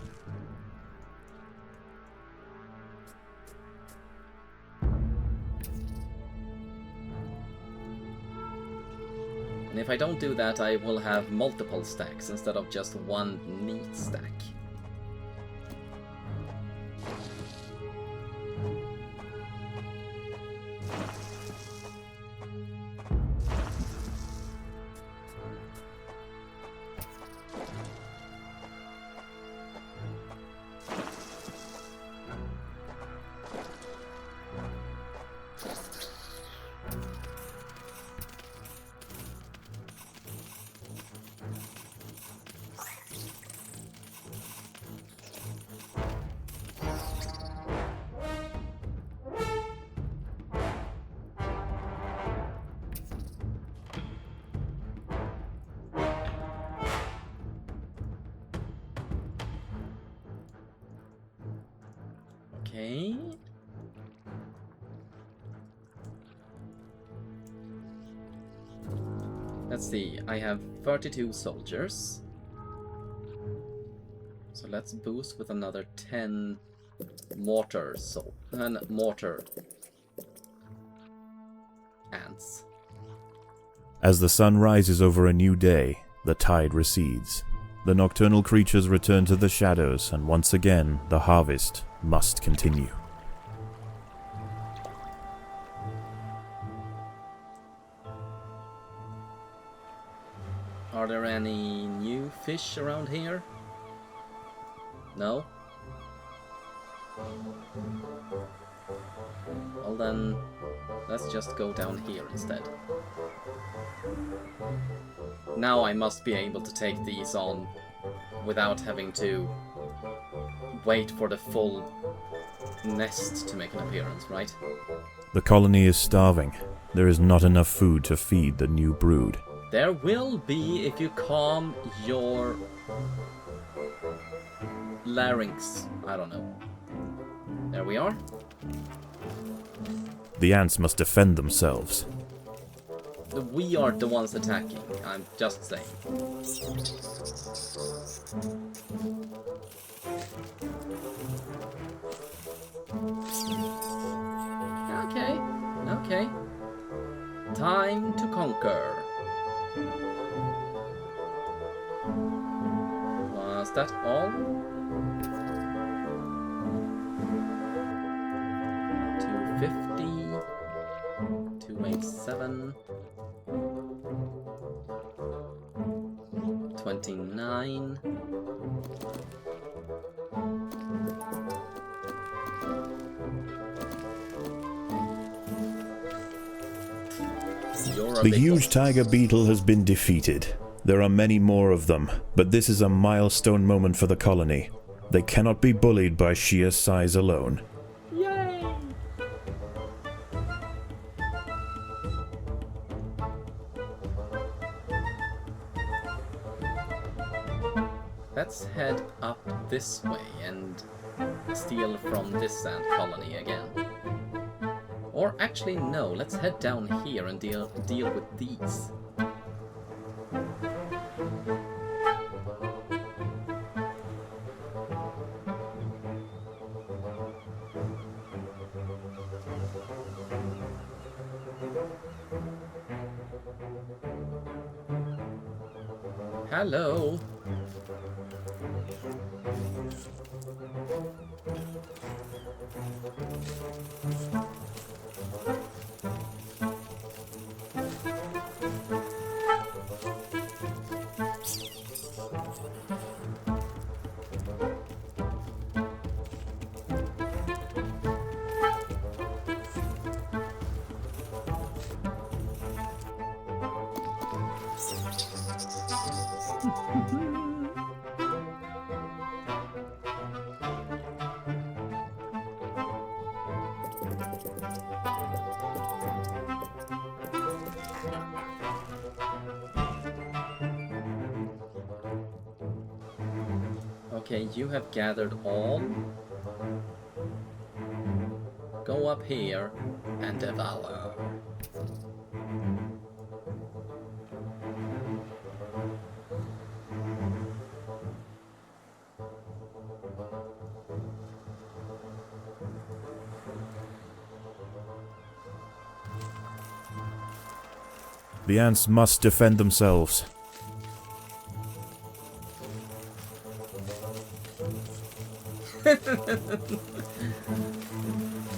And if I don't do that, I will have multiple stacks instead of just one neat stack. Okay. Let's see, I have 32 soldiers. So let's boost with another 10 mortar ants. As the sun rises over a new day, the tide recedes. The nocturnal creatures return to the shadows, and once again, the harvest must continue. Are there any new fish around here? No? Well then, let's just go down here instead. Now I must be able to take these on without having to wait for the full nest to make an appearance, right? The colony is starving. There is not enough food to feed the new brood. There will be if you calm your larynx. I don't know. There we are. The ants must defend themselves. We are the ones attacking, I'm just saying. Okay, okay. Time to conquer. Was that all? 250, 287, 29. The huge tiger beetle has been defeated. There are many more of them, but this is a milestone moment for the colony. They cannot be bullied by sheer size alone. Yay! Let's head up this way and steal from this ant colony again. Or actually no, let's head down here and deal with these. Hello. Okay, you have gathered all. Go up here and devour. The ants must defend themselves.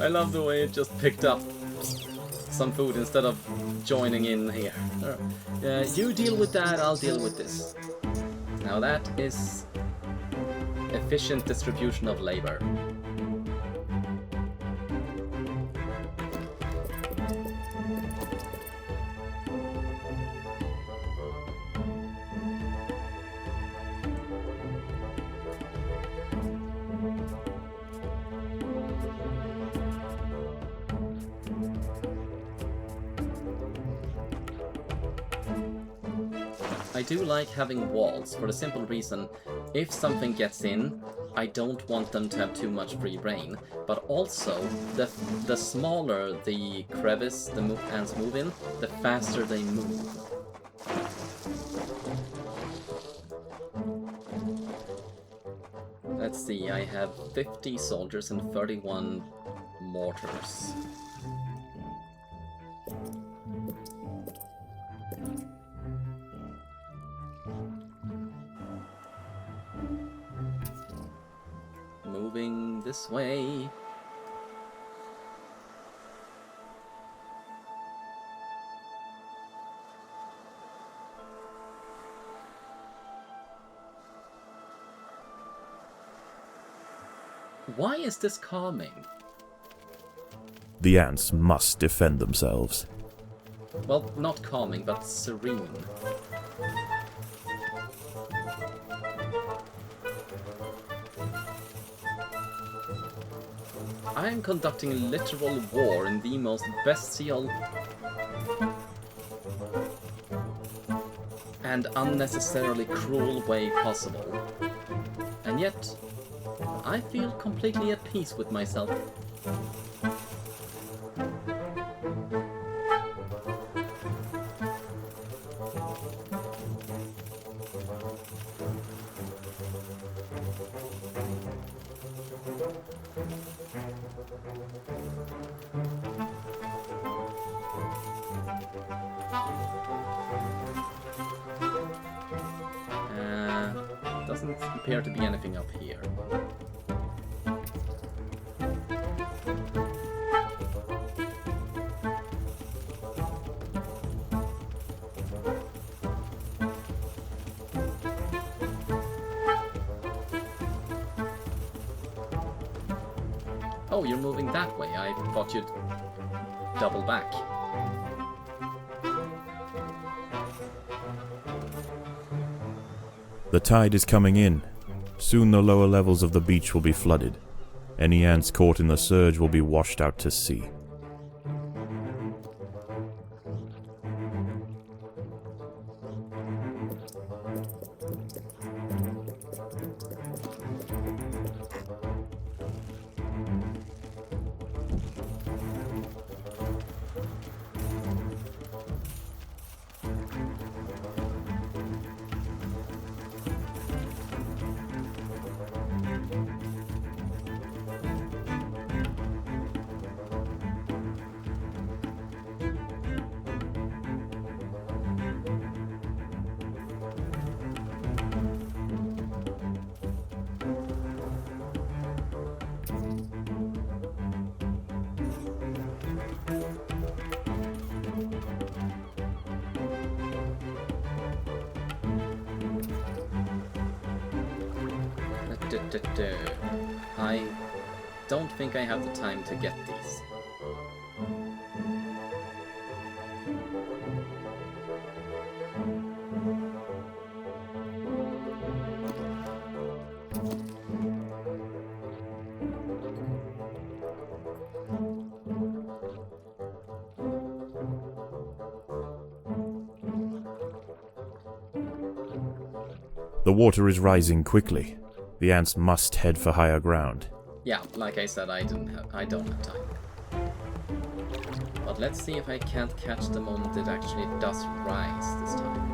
I love the way it just picked up some food instead of joining in here. You deal with that, I'll deal with this. Now that is efficient distribution of labor. I do like having walls for the simple reason, if something gets in, I don't want them to have too much free reign, but also the smaller the crevice the ants move in, the faster they move. Let's see, I have 50 soldiers and 31 mortars. Moving this way. Why is this calming? The ants must defend themselves. Well, not calming, but serene. I am conducting literal war in the most bestial and unnecessarily cruel way possible. And yet, I feel completely at peace with myself. Doesn't appear to be anything up here. Oh, you're moving that way. I thought you'd double back. The tide is coming in. Soon the lower levels of the beach will be flooded. Any ants caught in the surge will be washed out to sea. I don't think I have the time to get these. The water is rising quickly. The ants must head for higher ground. Yeah, like I said, I don't have time. But let's see if I can't catch the moment it actually does rise this time.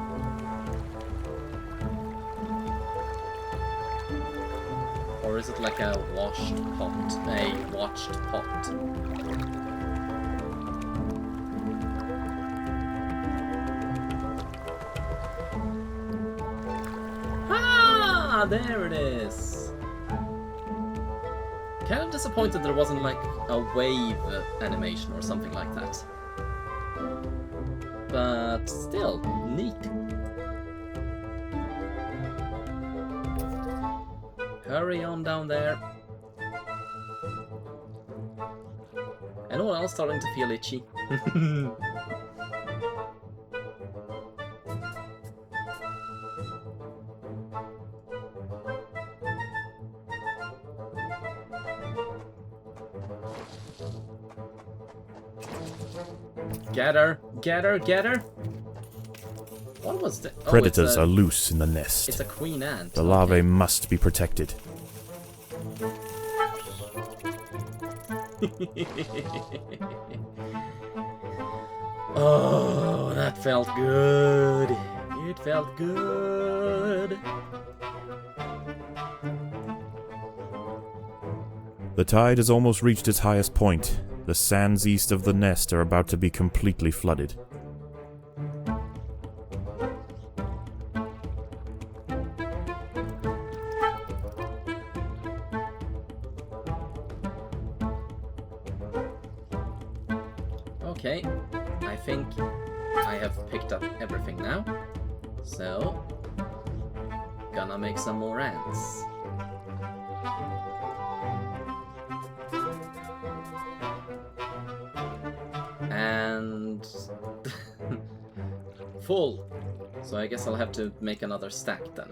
Or is it like a washed pot? A watched pot? Ah, there it is! Kind of disappointed there wasn't like a wave animation or something like that. But still, neat. Hurry on down there. Anyone else starting to feel itchy? Get her! Get her! Get her! What was that? Oh, Predators are loose in the nest. It's a queen ant. The larvae must be protected. Oh, that felt good. It felt good. The tide has almost reached its highest point. The sands east of the nest are about to be completely flooded. Okay, I think I have picked up everything now. So, gonna make some more ants. And full. So I guess I'll have to make another stack then.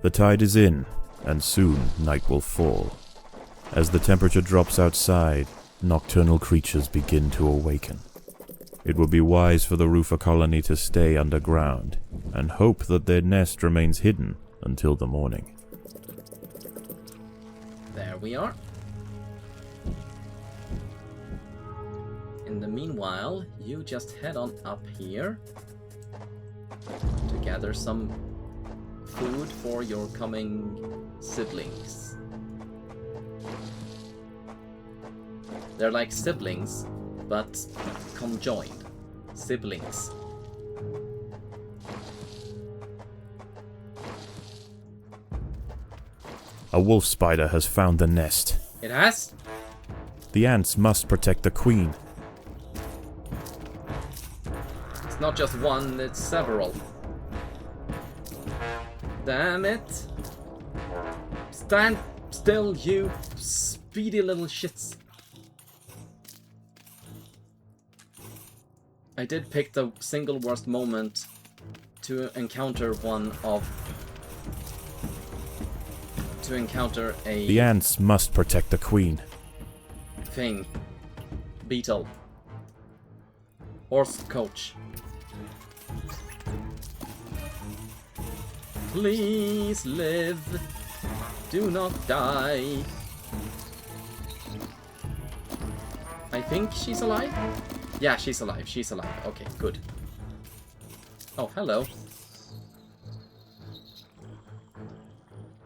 The tide is in, and soon night will fall. As the temperature drops outside, nocturnal creatures begin to awaken. It would be wise for the roofer colony to stay underground, and hope that their nest remains hidden until the morning. There we are. In the meanwhile, you just head on up here to gather some food for your coming siblings. They're like siblings, but conjoined. Siblings. A wolf spider has found the nest. It has? The ants must protect the queen. It's not just one, it's several. Damn it. Stand still, you speedy little shits. I did pick the single worst moment to encounter a The ants must protect the queen. thing. Beetle. Horse coach. Please live. Do not die. I think she's alive? Yeah, she's alive. She's alive. Okay, good. Oh, hello.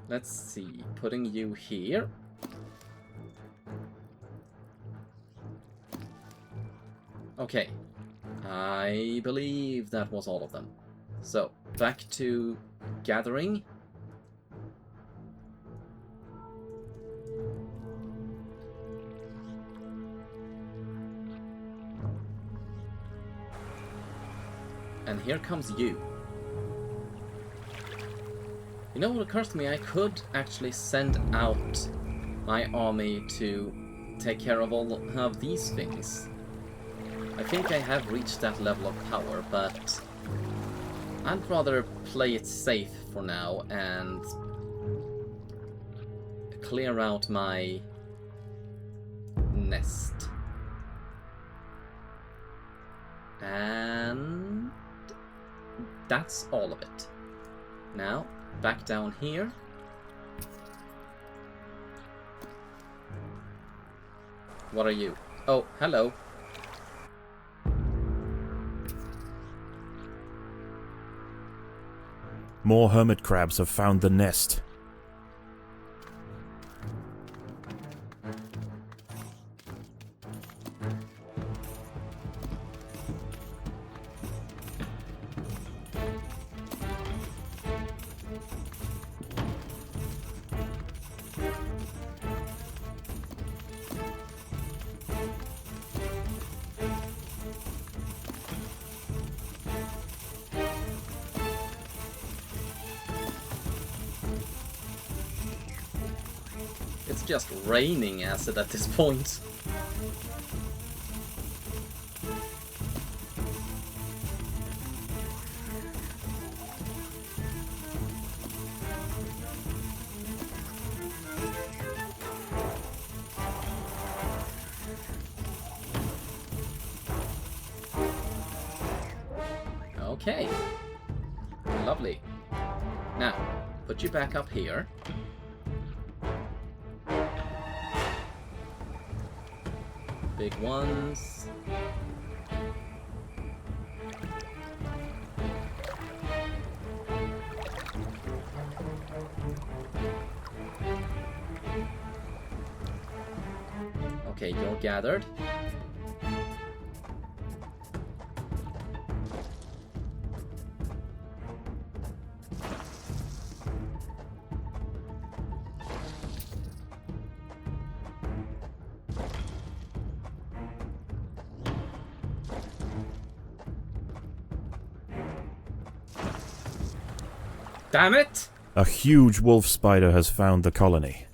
Let's see. Putting you here. Okay. I believe that was all of them. So, back to gathering. And here comes you. You know what occurs to me? I could actually send out my army to take care of all of these things. I think I have reached that level of power, but I'd rather play it safe for now and clear out my nest. And that's all of it. Now, back down here. What are you? Oh, hello. More hermit crabs have found the nest. It's just raining acid at this point. Okay. Lovely. Now, put you back up here. Big ones. Okay, you're gathered. Damn it! A huge wolf spider has found the colony.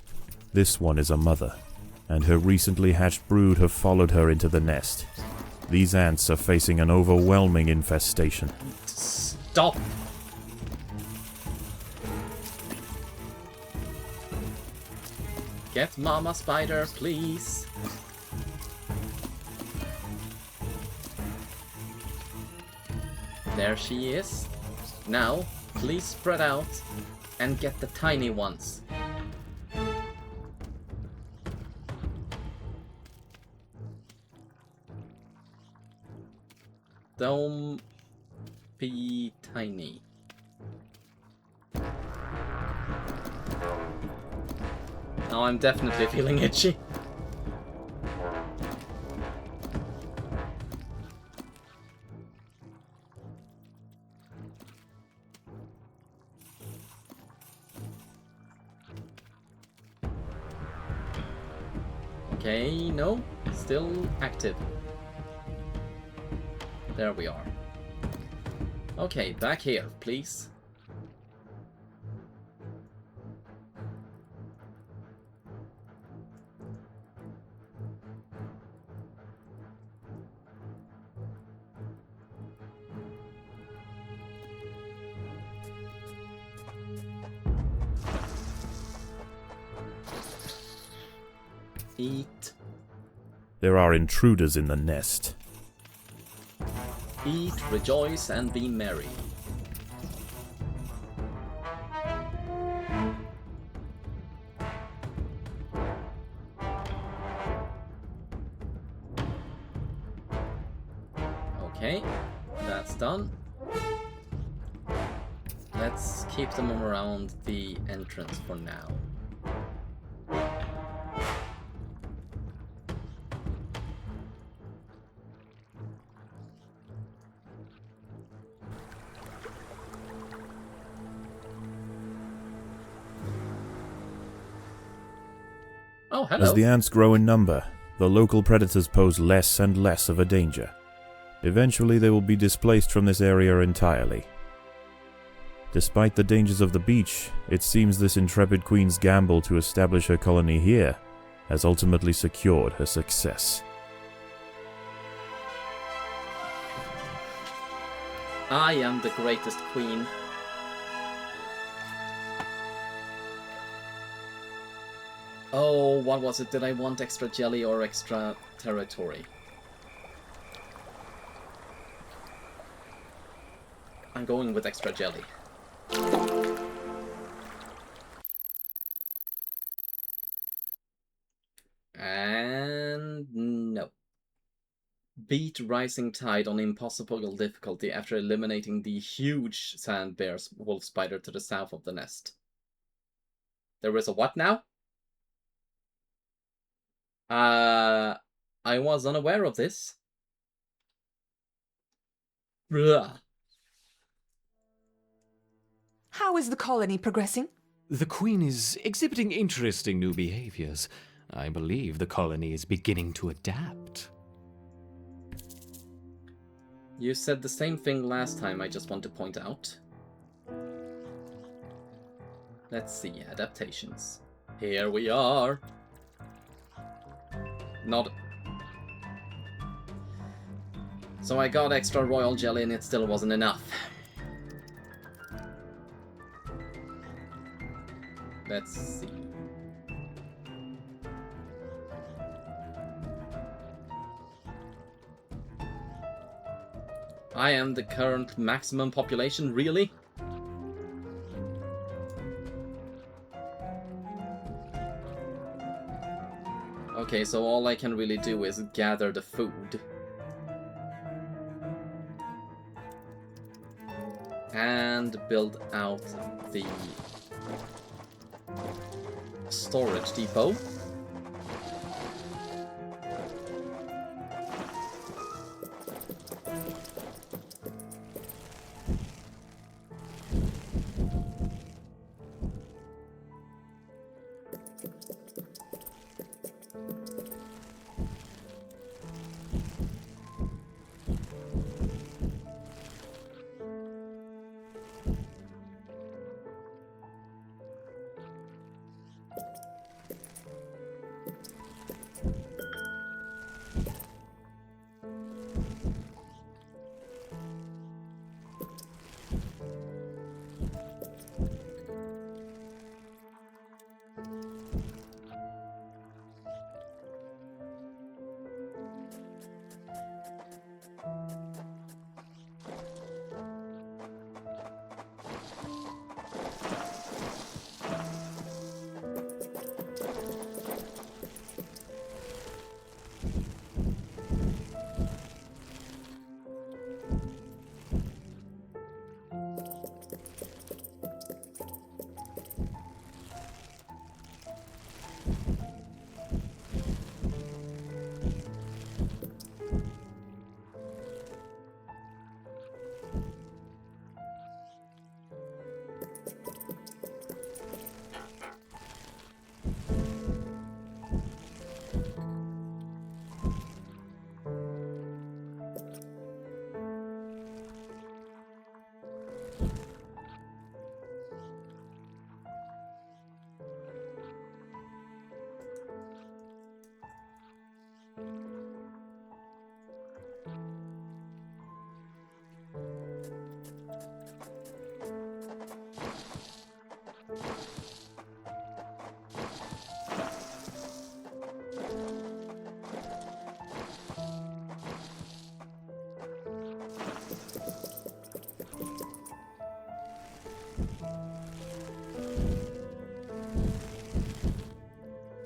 This one is a mother, and her recently hatched brood have followed her into the nest. These ants are facing an overwhelming infestation. Stop! Get Mama Spider, please. There she is. Now, please spread out and get the tiny ones. Don't be tiny. Now I'm definitely feeling itchy. Okay, no, still active. There we are. Okay, back here, please. Eat. There are intruders in the nest. Eat, rejoice, and be merry. Okay, that's done. Let's keep them around the entrance for now. Oh, hello. As the ants grow in number, the local predators pose less and less of a danger. Eventually they will be displaced from this area entirely. Despite the dangers of the beach, it seems this intrepid queen's gamble to establish her colony here has ultimately secured her success. I am the greatest queen. Oh, what was it? Did I want extra jelly or extra territory? I'm going with extra jelly. beat Rising Tide on impossible difficulty after eliminating the huge sand bear wolf spider to the south of the nest. There is a what now? I was unaware of this. Blah. How is the colony progressing? The Queen is exhibiting interesting new behaviors. I believe the colony is beginning to adapt. You said the same thing last time, I just want to point out. Let's see, adaptations. Here we are. Not... So I got extra royal jelly and it still wasn't enough. Let's see. I am the current maximum population, really? Okay, so all I can really do is gather the food. And build out the storage depot.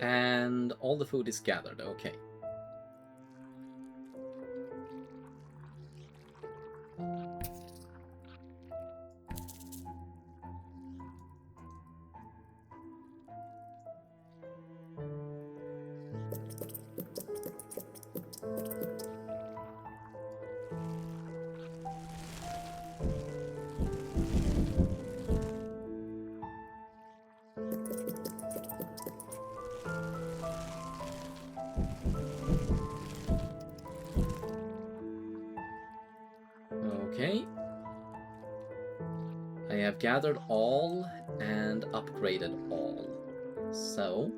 And all the food is gathered, okay. Okay. I have gathered all and upgraded all. So,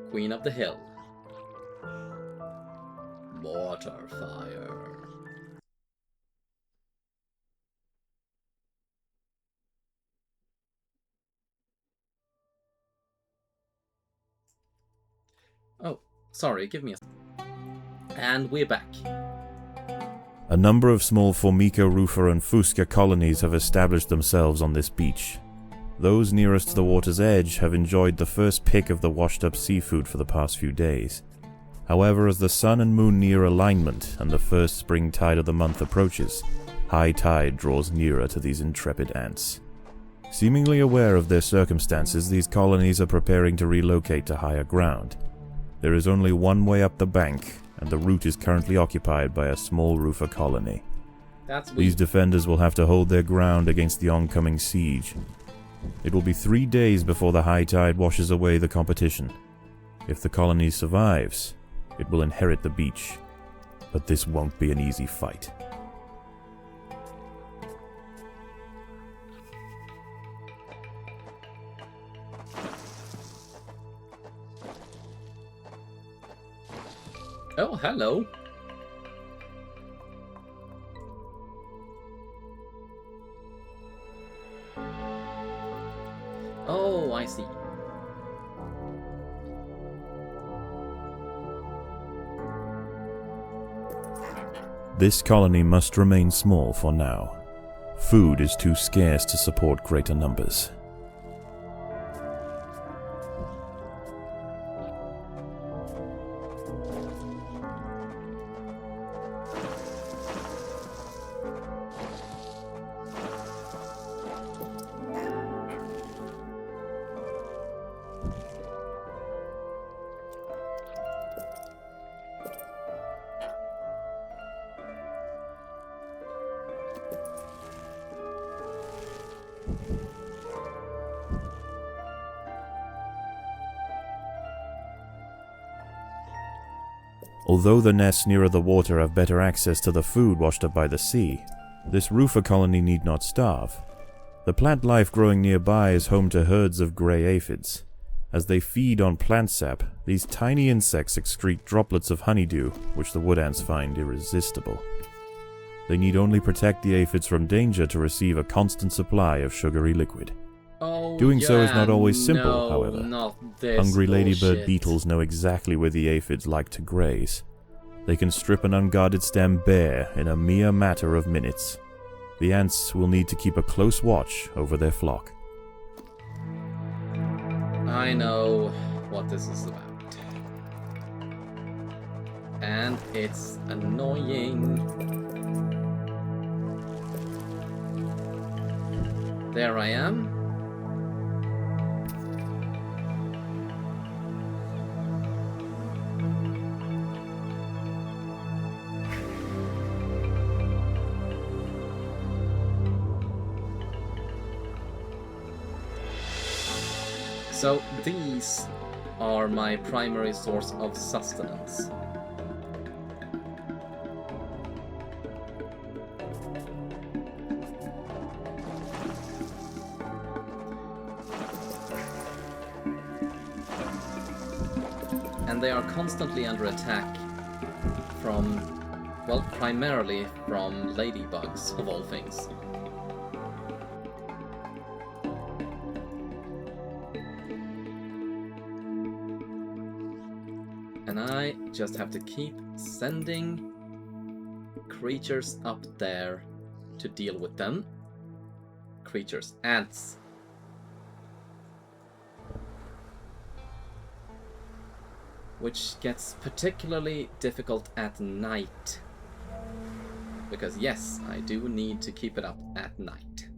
Queen of the Hill. Water fire. Oh, sorry, give me a... And we're back. A number of small Formica, Rufa, and Fusca colonies have established themselves on this beach. Those nearest to the water's edge have enjoyed the first pick of the washed-up seafood for the past few days. However, as the sun and moon near alignment and the first spring tide of the month approaches, high tide draws nearer to these intrepid ants. Seemingly aware of their circumstances, these colonies are preparing to relocate to higher ground. There is only one way up the bank, and the route is currently occupied by a small roofer colony. These defenders will have to hold their ground against the oncoming siege. It will be 3 days before the high tide washes away the competition. If the colony survives, it will inherit the beach. But this won't be an easy fight. Oh, hello. Oh, I see. This colony must remain small for now. Food is too scarce to support greater numbers. Although the nests nearer the water have better access to the food washed up by the sea, this roofer colony need not starve. The plant life growing nearby is home to herds of grey aphids. As they feed on plant sap, these tiny insects excrete droplets of honeydew, which the wood ants find irresistible. They need only protect the aphids from danger to receive a constant supply of sugary liquid. Oh, Doing so is not always simple, no, however. Not this Hungry ladybird bullshit. beetles know exactly where the aphids like to graze. They can strip an unguarded stem bare in a mere matter of minutes. The ants will need to keep a close watch over their flock. I know what this is about. And it's annoying. There I am. So these are my primary source of sustenance. And they are constantly under attack from, well, primarily from ladybugs, of all things. And I just have to keep sending creatures up there to deal with them. Creatures, ants. Which gets particularly difficult at night. Because yes, I do need to keep it up at night.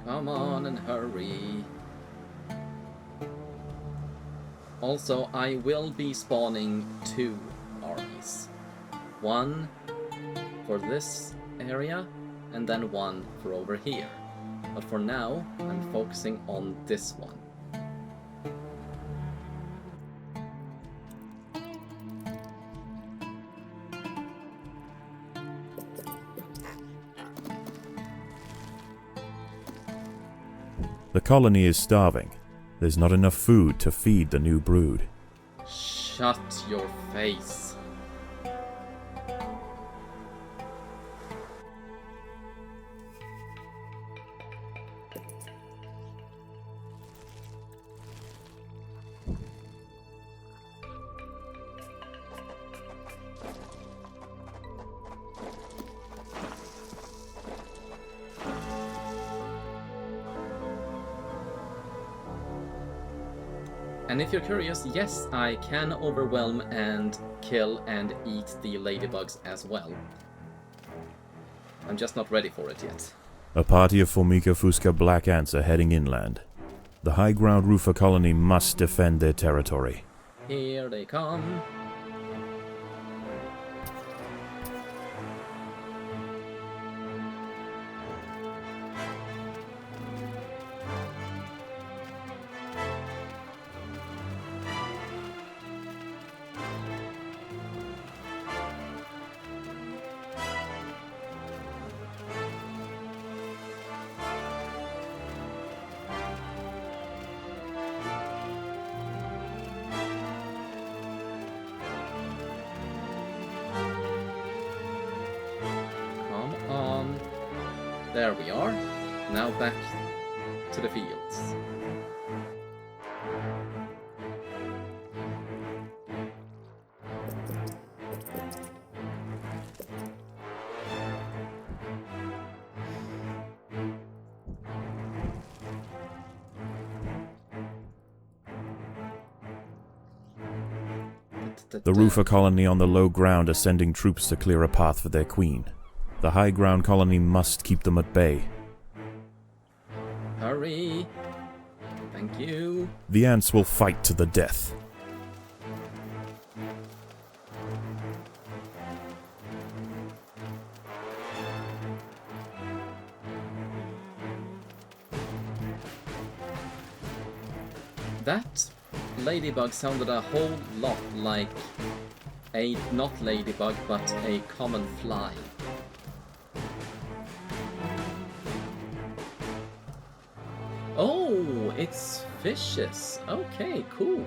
Come on and hurry. Also, I will be spawning 2 armies. One for this area, and then one for over here. But for now, I'm focusing on this one. The colony is starving. There's not enough food to feed the new brood. Shut your face. And if you're curious, yes, I can overwhelm and kill and eat the ladybugs as well. I'm just not ready for it yet. A party of Formica fusca black ants are heading inland. The high ground roofer colony must defend their territory. Here they come. There we are. Now back to the fields. The roofer colony on the low ground are sending troops to clear a path for their queen. The high ground colony must keep them at bay. Hurry! Thank you. The ants will fight to the death. That ladybug sounded a whole lot like a not ladybug, but a common fly. Oh, it's fishes. Okay, cool.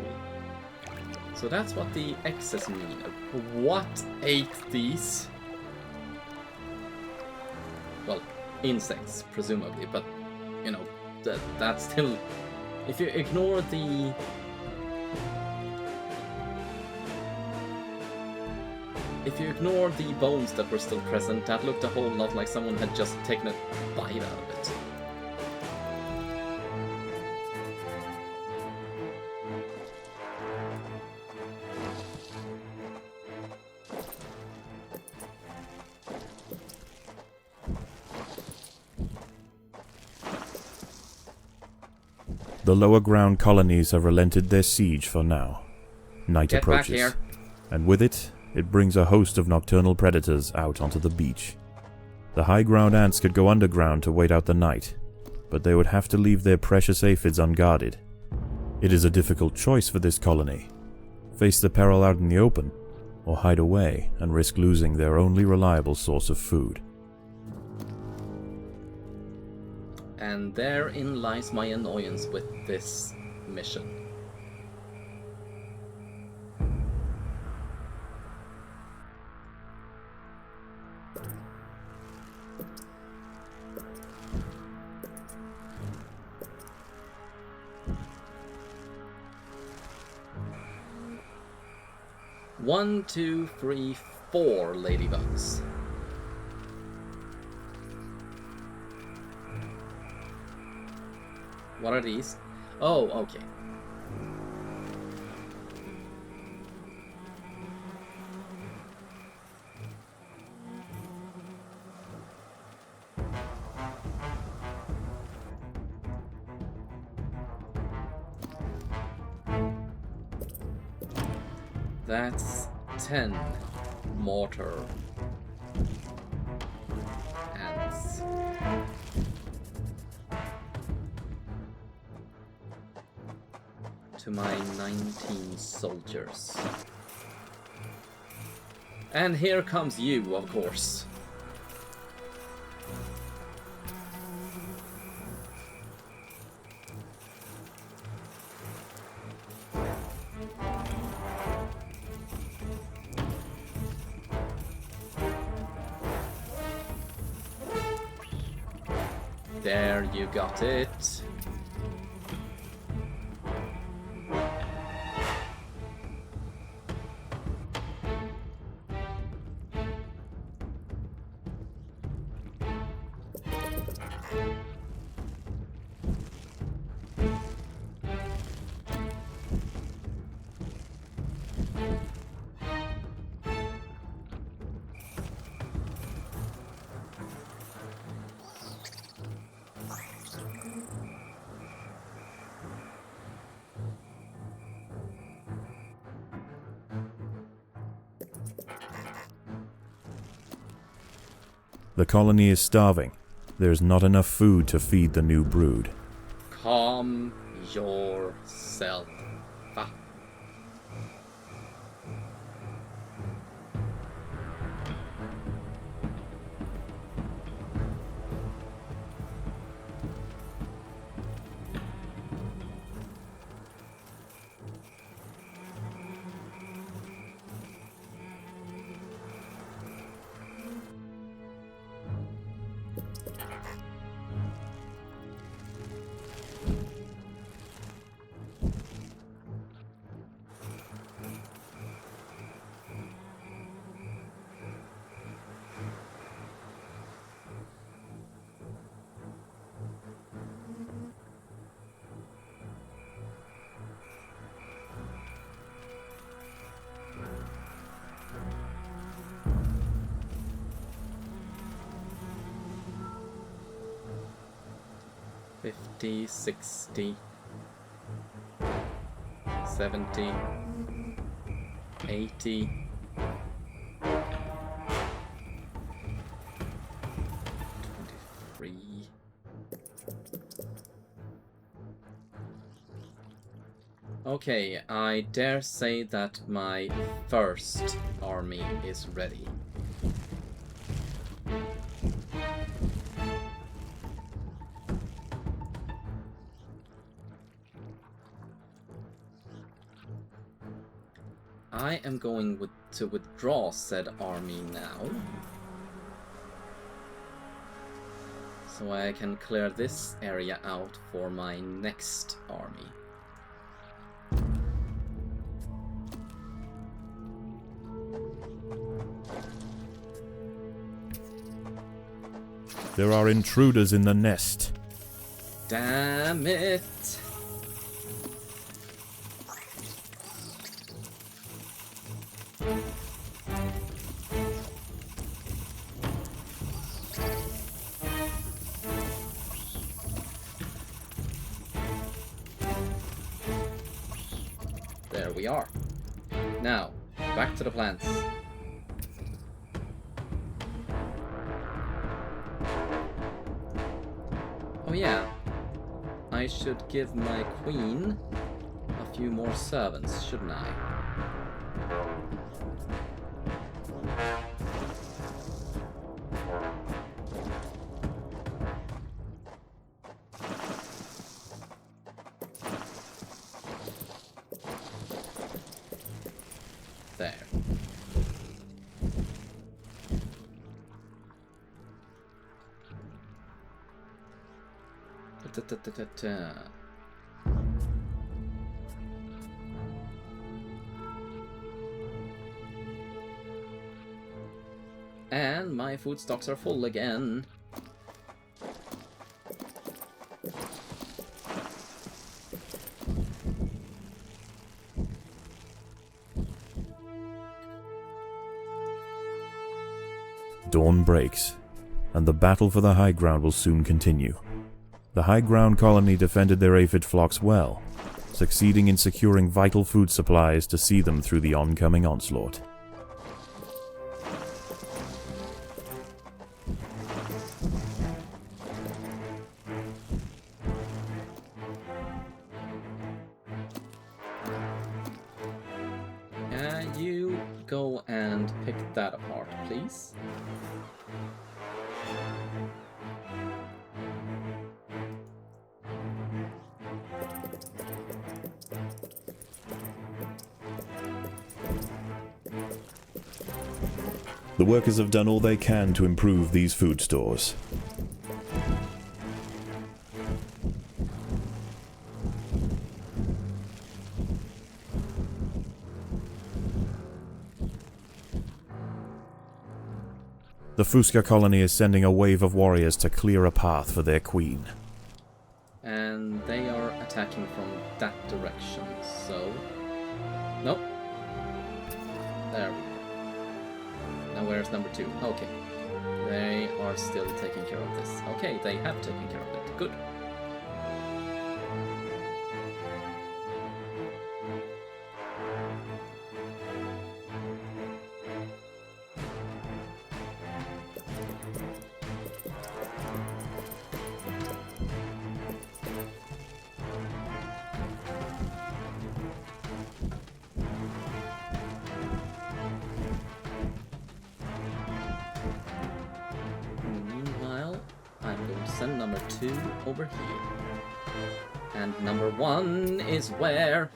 So that's what the X's mean. What ate these? Well, insects, presumably, but, you know, that's still... If you ignore the... If you ignore the bones that were still present, that looked a whole lot like someone had just taken a bite out of it. The lower ground colonies have relented their siege for now. Night Get approaches, back here. and with it, it brings a host of nocturnal predators out onto the beach. The high ground ants could go underground to wait out the night, but they would have to leave their precious aphids unguarded. It is a difficult choice for this colony. Face the peril out in the open, or hide away and risk losing their only reliable source of food. And therein lies my annoyance with this mission. One, two, three, 4 ladybugs. What are these? Oh, okay. That's 10 mortar ants. to my 19 soldiers. And here comes you, of course. There, you got it. The colony is starving. There's not enough food to feed the new brood. Calm yourself. Ah. $50, $60, $70, $80. $23. Okay, I dare say that my first army is ready. I am going to withdraw said army now, so I can clear this area out for my next army. There are intruders in the nest. Damn it! There we are. Now, back to the plants. Oh yeah, I should give my queen a few more servants, shouldn't I? There. Ta-ta-ta-ta-ta. And my food stocks are full again. Dawn breaks, and the battle for the high ground will soon continue. The high ground colony defended their aphid flocks well, succeeding in securing vital food supplies to see them through the oncoming onslaught. go and pick that apart, please. The workers have done all they can to improve these food stores. The Fusca colony is sending a wave of warriors to clear a path for their queen. And they are attacking from that direction, so... Nope. There we go. Now where's number 2? Okay. They are still taking care of this. Okay, they have taken care of it. Good. Meanwhile, I'm going to send number 2 over here. And number 1 is where?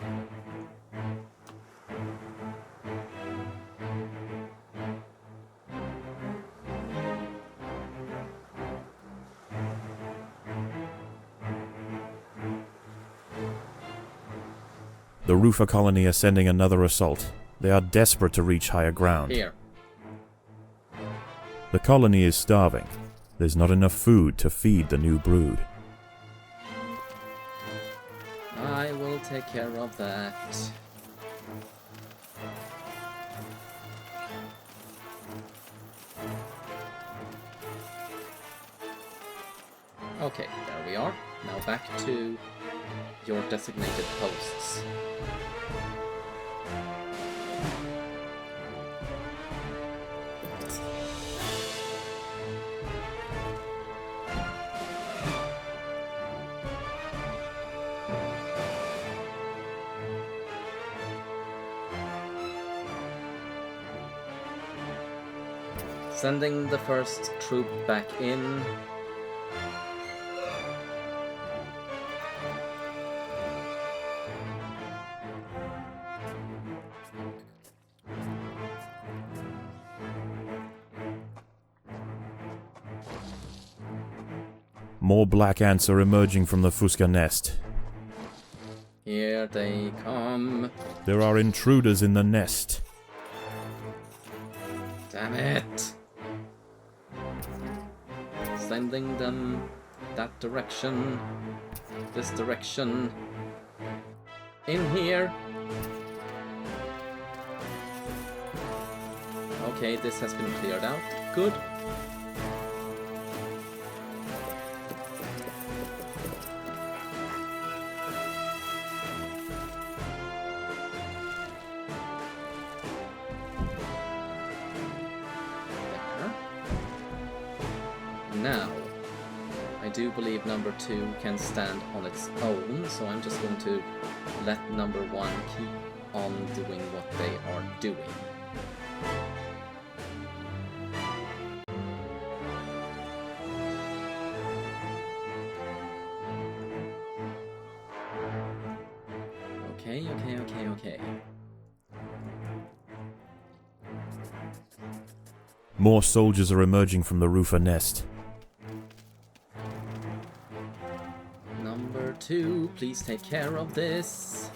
The Rufa colony are sending another assault. They are desperate to reach higher ground. Here. The colony is starving. There's not enough food to feed the new brood. I will take care of that. Okay, there we are. Now back to your designated posts. Sending the first troop back in. More black ants are emerging from the Fusca nest. Here they come. There are intruders in the nest. Damn it. Sending them that direction. This direction. In here. Okay, this has been cleared out. Good. Now, I do believe number 2 can stand on its own, so I'm just going to let number 1 keep on doing what they are doing. Okay. More soldiers are emerging from the Rufa nest. Number 2, please take care of this.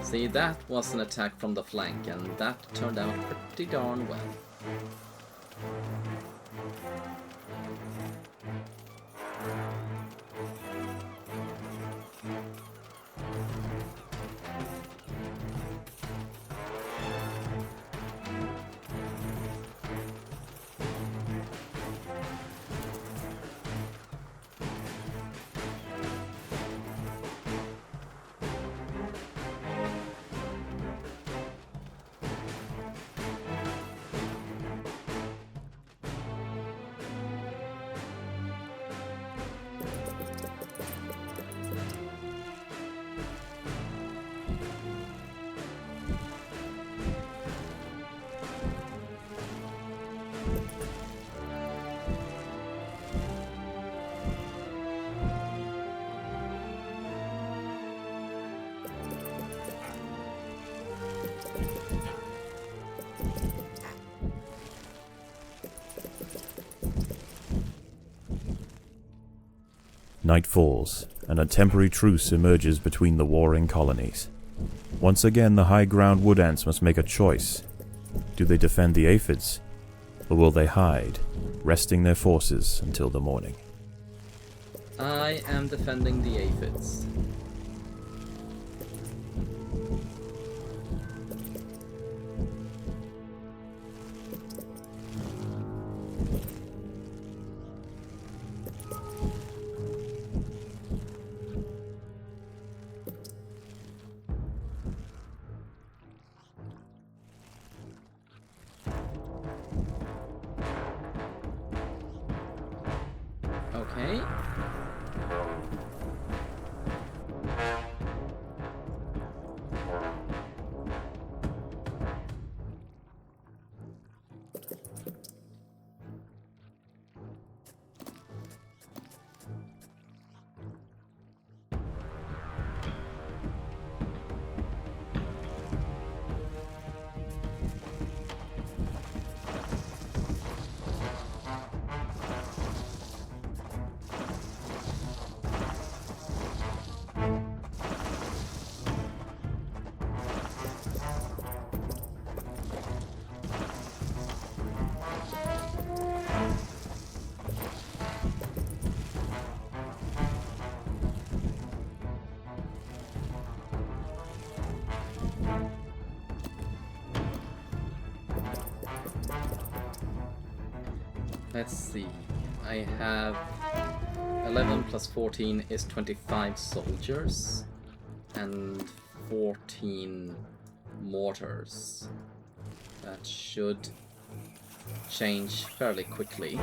See, that was an attack from the flank, and that turned out pretty darn well. Night falls, and a temporary truce emerges between the warring colonies. Once again, the high ground wood ants must make a choice. Do they defend the aphids, or will they hide, resting their forces until the morning? I am defending the aphids. Okay. Let's see. I have 11 plus 14 is 25 soldiers and 14 mortars. That should change fairly quickly.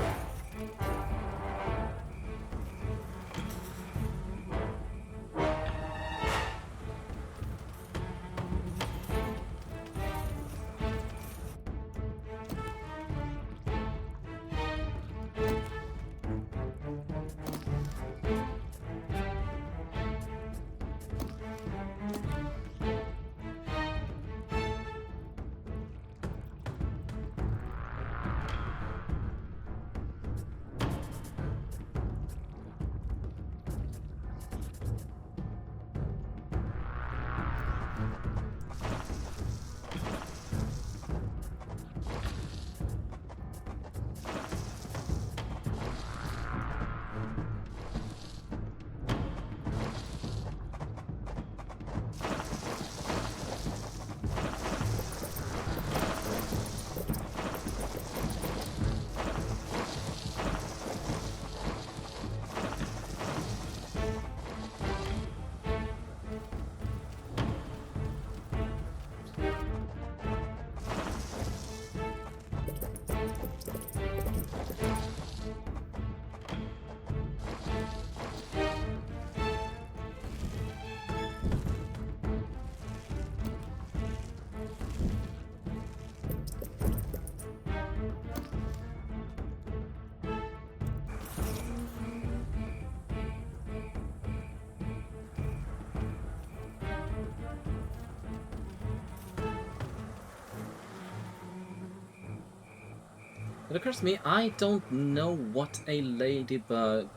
It occurs to me I don't know what a ladybug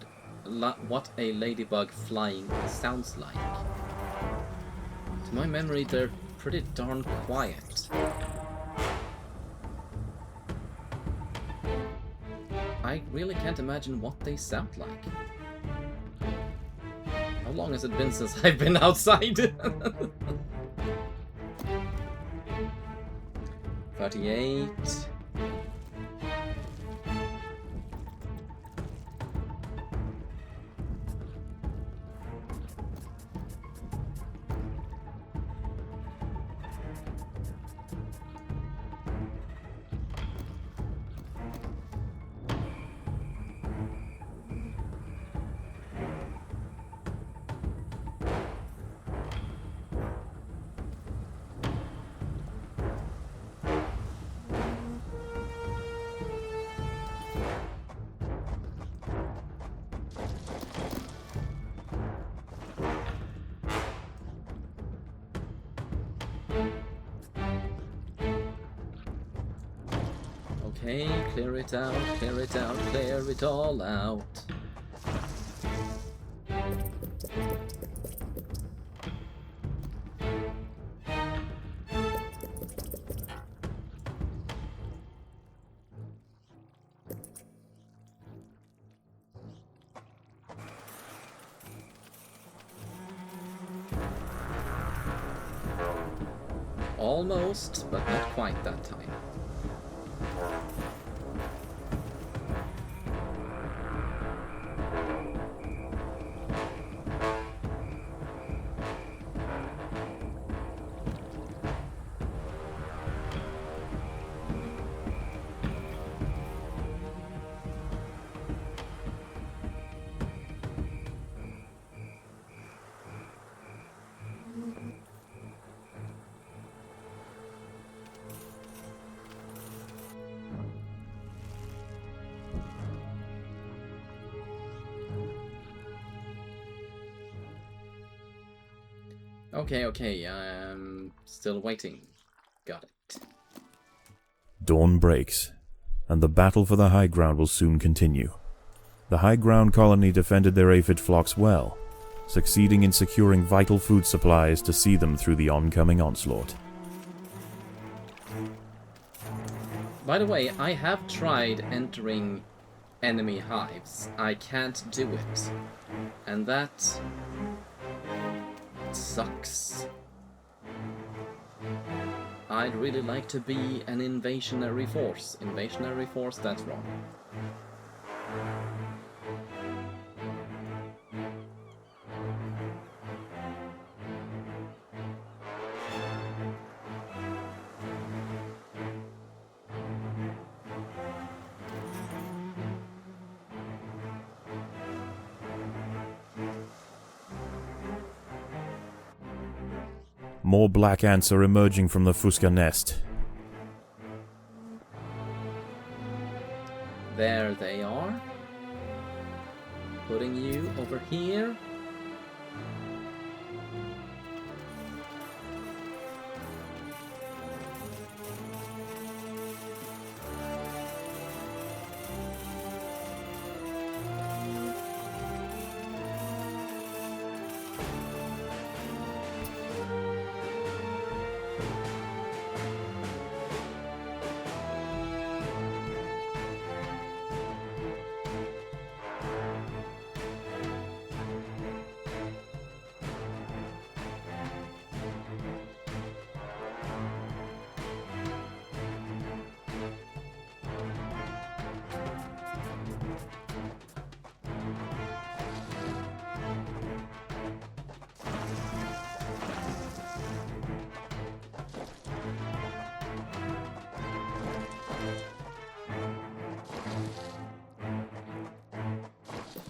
flying sounds like. To my memory, they're pretty darn quiet. I really can't imagine what they sound like. How long has it been since I've been outside? 38. Okay, clear it out, clear it out, clear it all out. Almost, but not quite that time. Okay, I'm still waiting. Got it. Dawn breaks, and the battle for the high ground will soon continue. The high ground colony defended their aphid flocks well, succeeding in securing vital food supplies to see them through the oncoming onslaught. By the way, I have tried entering enemy hives. I can't do it. And that sucks. I'd really like to be an invasionary force. Invasionary force, that's wrong. More black ants are emerging from the Fusca nest. There they are. Putting you over here.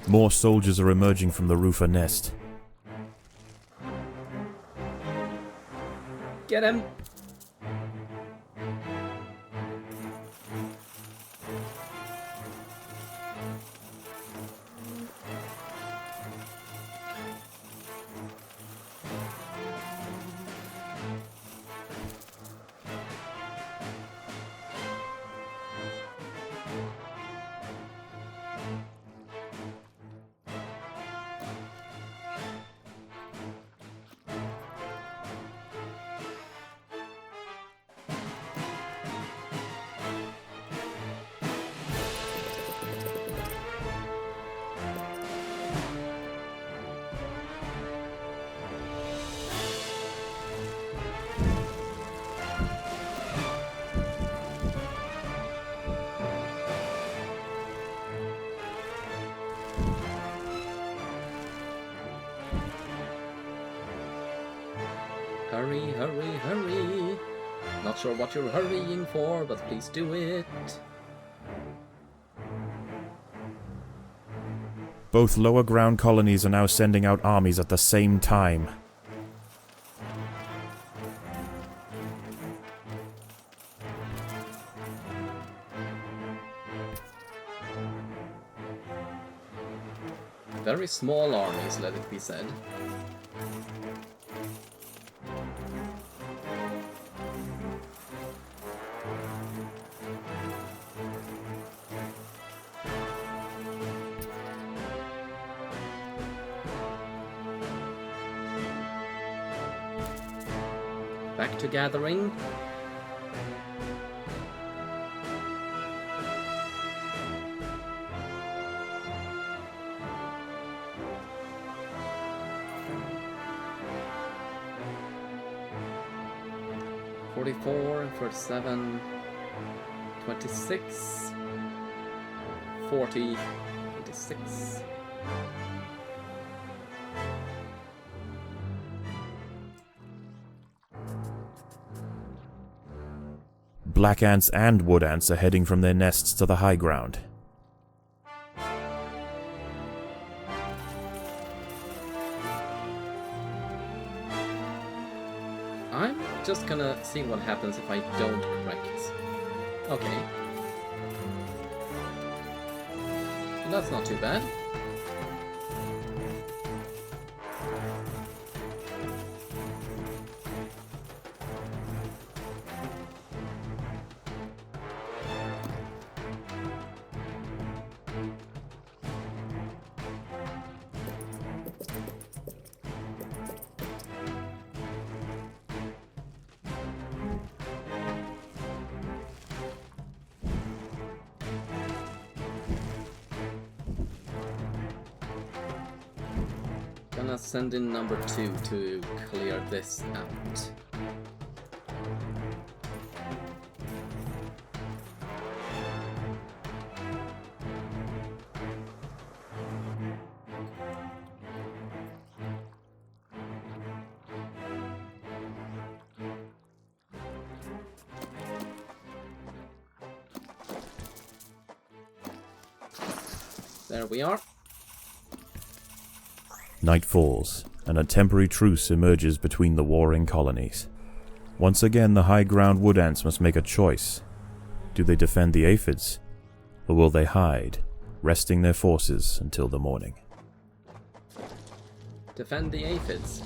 More soldiers are emerging from the Rufa nest. Get him! Hurry, hurry, hurry. Not sure what you're hurrying for, but please do it. Both lower ground colonies are now sending out armies at the same time. Very small armies, let it be said. Back to gathering. 44, 37, 26, 40, 26. Black ants and wood ants are heading from their nests to the high ground. I'm just gonna see what happens if I don't correct. Okay. That's not too bad. Gonna send in number 2 to clear this out. There we are. Night falls, and a temporary truce emerges between the warring colonies. Once again, the high ground wood ants must make a choice. Do they defend the aphids, or will they hide, resting their forces until the morning? Defend the aphids.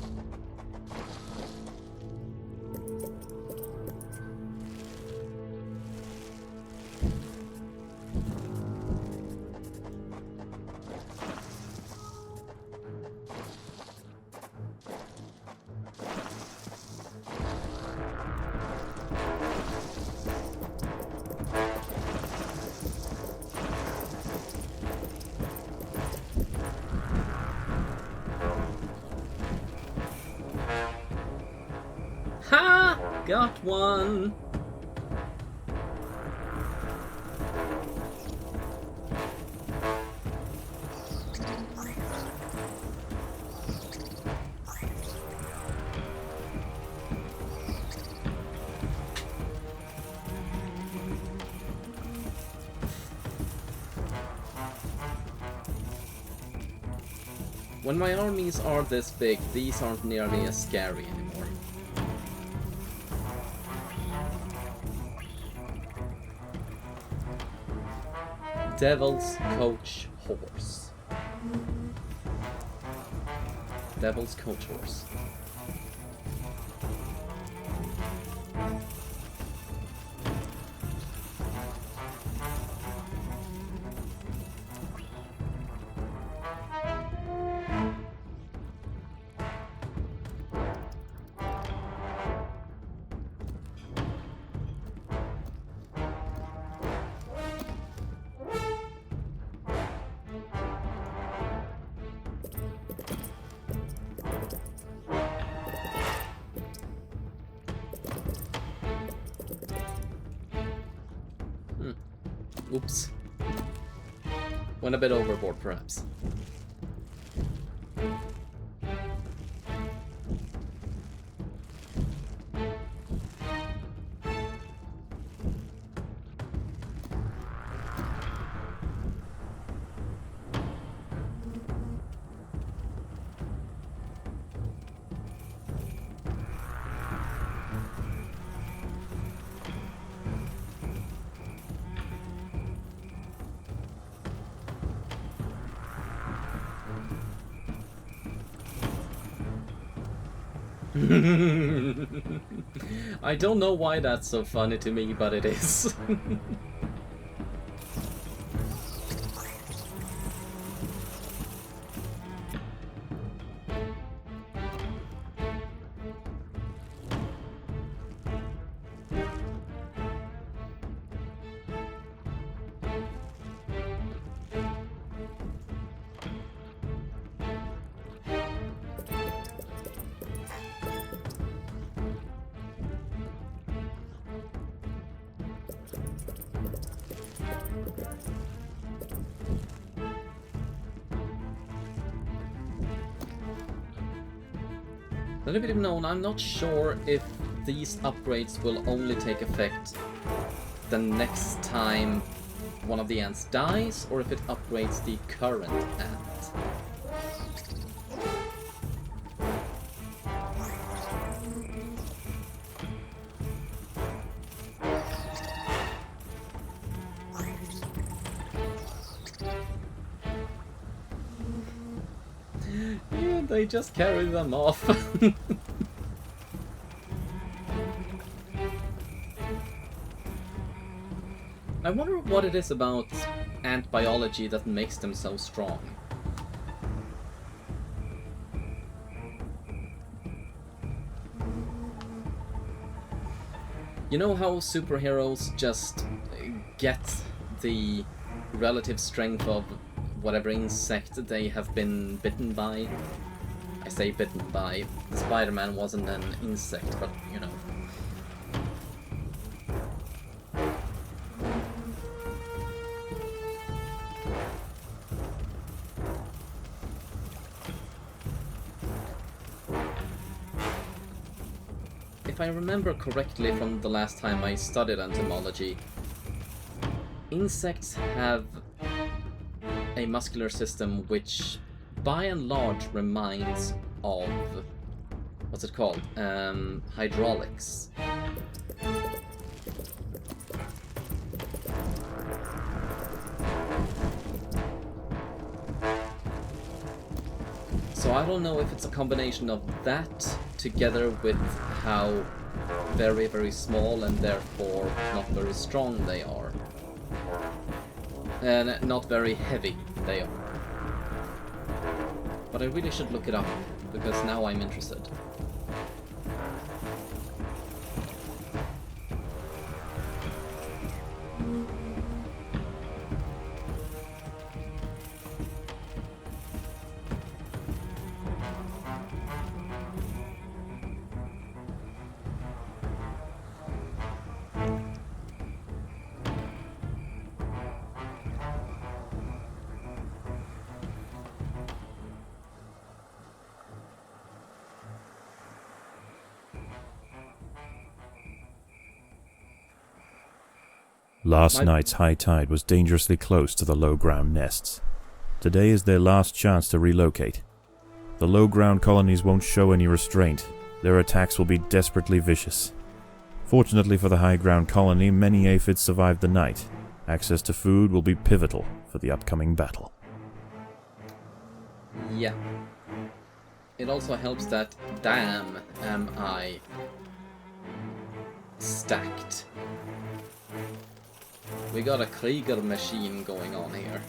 Ha! Got one! When my armies are this big, these aren't nearly as scary anymore. Devil's Coach Horse. Devil's Coach Horse. Oops. Went a bit overboard, perhaps. I don't know why that's so funny to me, but it is. A little bit of known, I'm not sure if these upgrades will only take effect the next time one of the ants dies, or if it upgrades the current ant. Yeah, they just carry them off. I wonder what it is about ant biology that makes them so strong. You know how superheroes just get the relative strength of whatever insect they have been bitten by? I say bitten by. Spider-Man wasn't an insect, but you know. If I remember correctly from the last time I studied entomology, insects have a muscular system which by and large reminds of, what's it called? Hydraulics. So I don't know if it's a combination of that together with how very, very small and therefore not very strong they are. And not very heavy they are. But I really should look it up, because now I'm interested. Last night's high tide was dangerously close to the low-ground nests. Today is their last chance to relocate. The low-ground colonies won't show any restraint. Their attacks will be desperately vicious. Fortunately for the high-ground colony, many aphids survived the night. Access to food will be pivotal for the upcoming battle. Yeah. It also helps that, damn, am I stacked. We got a Krieger machine going on here.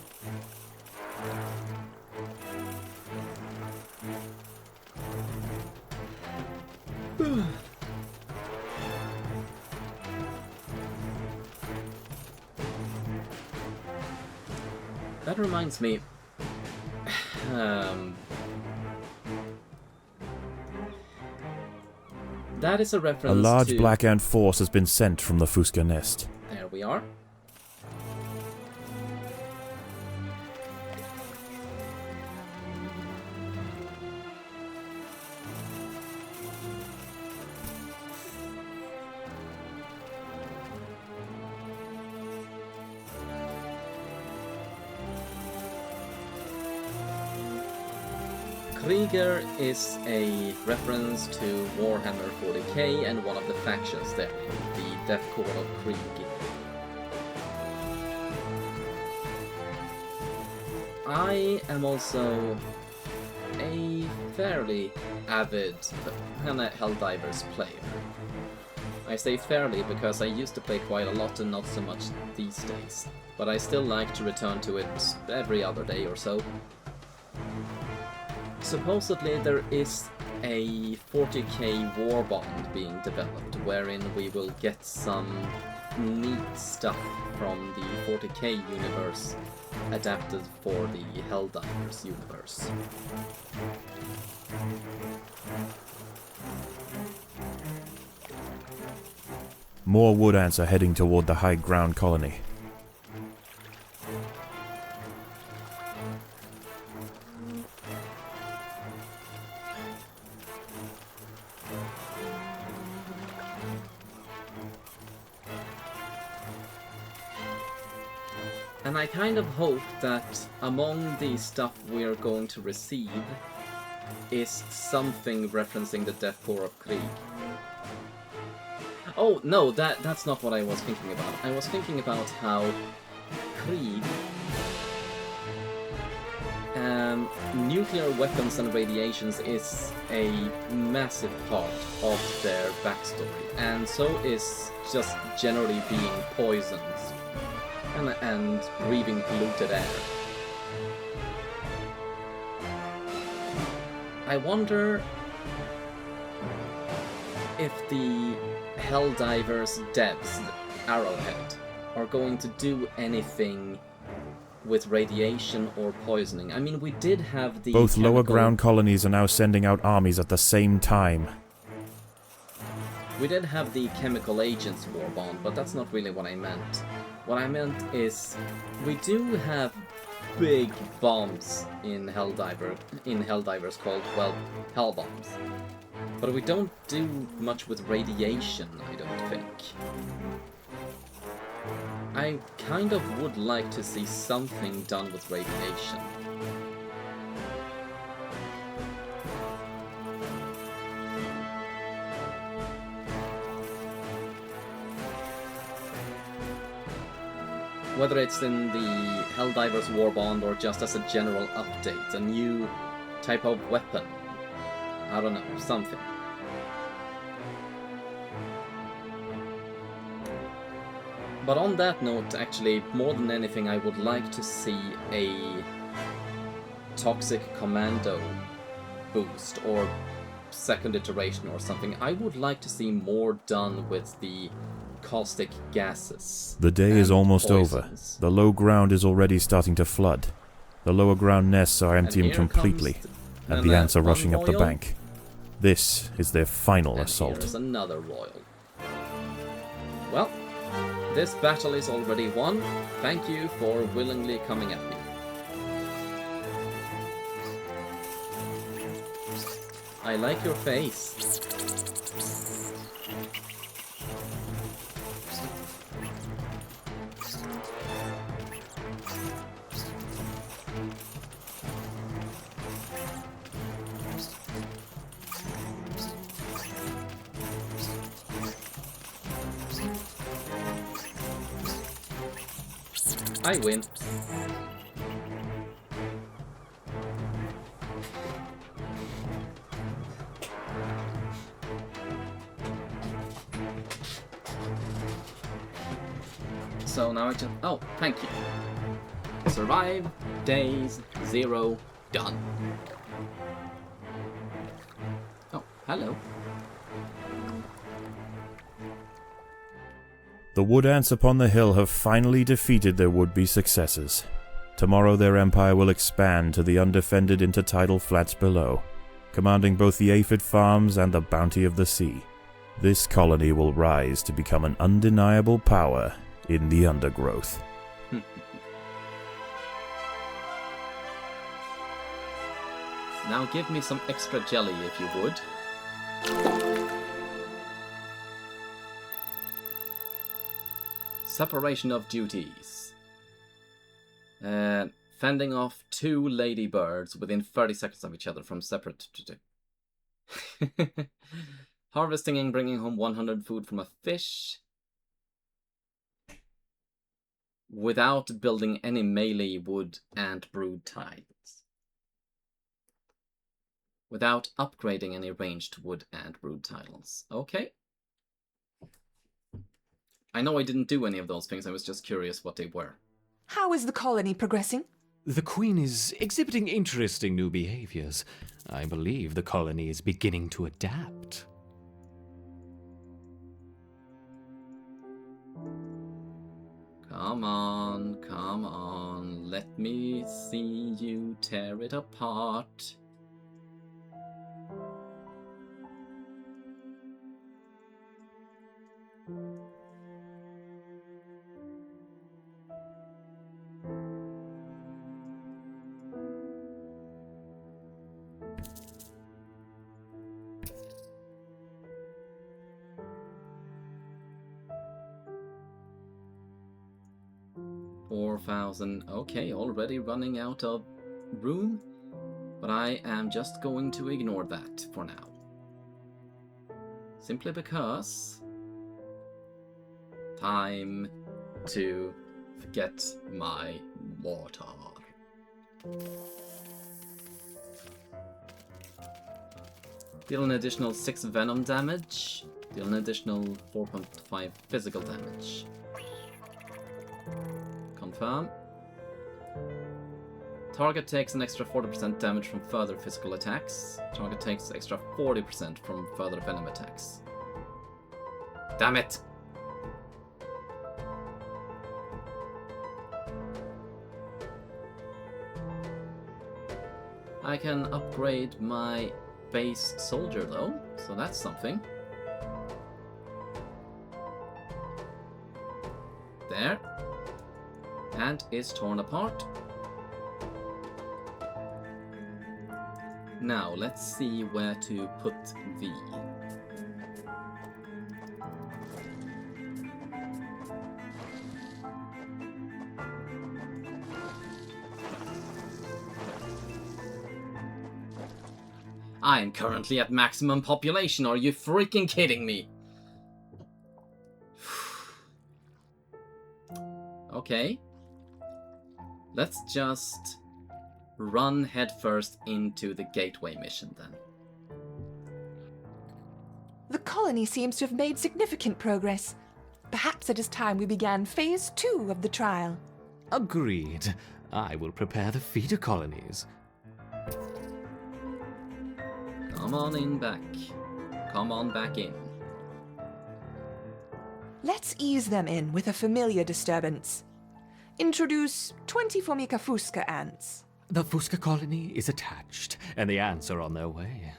That reminds me. That is a reference to... A large to... black ant force has been sent from the Fuska nest. There we are. Krieger is a reference to Warhammer 40k and one of the factions there, the Death Court of Krieg. I am also a fairly avid Helldivers player. I say fairly because I used to play quite a lot and not so much these days, but I still like to return to it every other day or so. Supposedly there is a 40k war bond being developed, wherein we will get some neat stuff from the 40k universe adapted for the Helldivers universe. More wood ants are heading toward the high ground colony. And I kind of hope that among the stuff we're going to receive is something referencing the Death Core of Krieg. Oh, no, that's not what I was thinking about. I was thinking about how Krieg, nuclear weapons and radiations is a massive part of their backstory, and so is just generally being poisoned and breathing polluted air. I wonder if the Helldivers devs, Arrowhead, are going to do anything with radiation or poisoning. I mean, we did have the Both lower chemical... ground colonies are now sending out armies at the same time. We did have the chemical agents war bond, but that's not really what I meant. What I meant is, we do have big bombs in Helldivers called, well, Hell bombs. But we don't do much with radiation, I don't think. I kind of would like to see something done with radiation. Whether it's in the Helldivers Warbond or just as a general update, a new type of weapon. I don't know, something. But on that note, actually, more than anything, I would like to see a Toxic Commando boost, or second iteration or something. I would like to see more done with the caustic gases. The day is almost over. Poisons. The low ground is already starting to flood. The lower ground nests are emptying here completely, comes and the ants are one rushing up the royal. bank. This is their final And assault. here's another royal. Well, this battle is already won. Thank you for willingly coming at me. I like your face. I win. So now I just... Oh, thank you. Survive, days, 0, done. Oh, hello. The wood ants upon the hill have finally defeated their would-be successors. Tomorrow their empire will expand to the undefended intertidal flats below, commanding both the aphid farms and the bounty of the sea. This colony will rise to become an undeniable power in the Undergrowth. Now give me some extra jelly if you would. Separation of duties. Fending off 2 ladybirds within 30 seconds of each other from separate... Harvesting and bringing home 100 food from a fish. Without building any melee wood and brood tiles. Without upgrading any ranged wood and brood tiles. Okay. I know I didn't do any of those things, I was just curious what they were. How is the colony progressing? The Queen is exhibiting interesting new behaviors. I believe the colony is beginning to adapt. Come on, let me see you tear it apart. 4,000. Okay, already running out of room. But I am just going to ignore that for now. Simply because... time to get my mortar. Deal an additional 6 venom damage. Deal an additional 4.5 physical damage. Confirm. Target takes an extra 40% damage from further physical attacks. Target takes extra 40% from further venom attacks. Damn it! I can upgrade my base soldier though, so that's something. There. And is torn apart. Now, let's see where to put thee. I am currently at maximum population, are you freaking kidding me? Okay. Let's just run headfirst into the gateway mission then. The colony seems to have made significant progress. Perhaps it is time we began phase 2 of the trial. Agreed. I will prepare the feeder colonies. Come on in back. Come on back in. Let's ease them in with a familiar disturbance. Introduce 20 Formica fusca ants. The Fusca colony is attached, and the ants are on their way.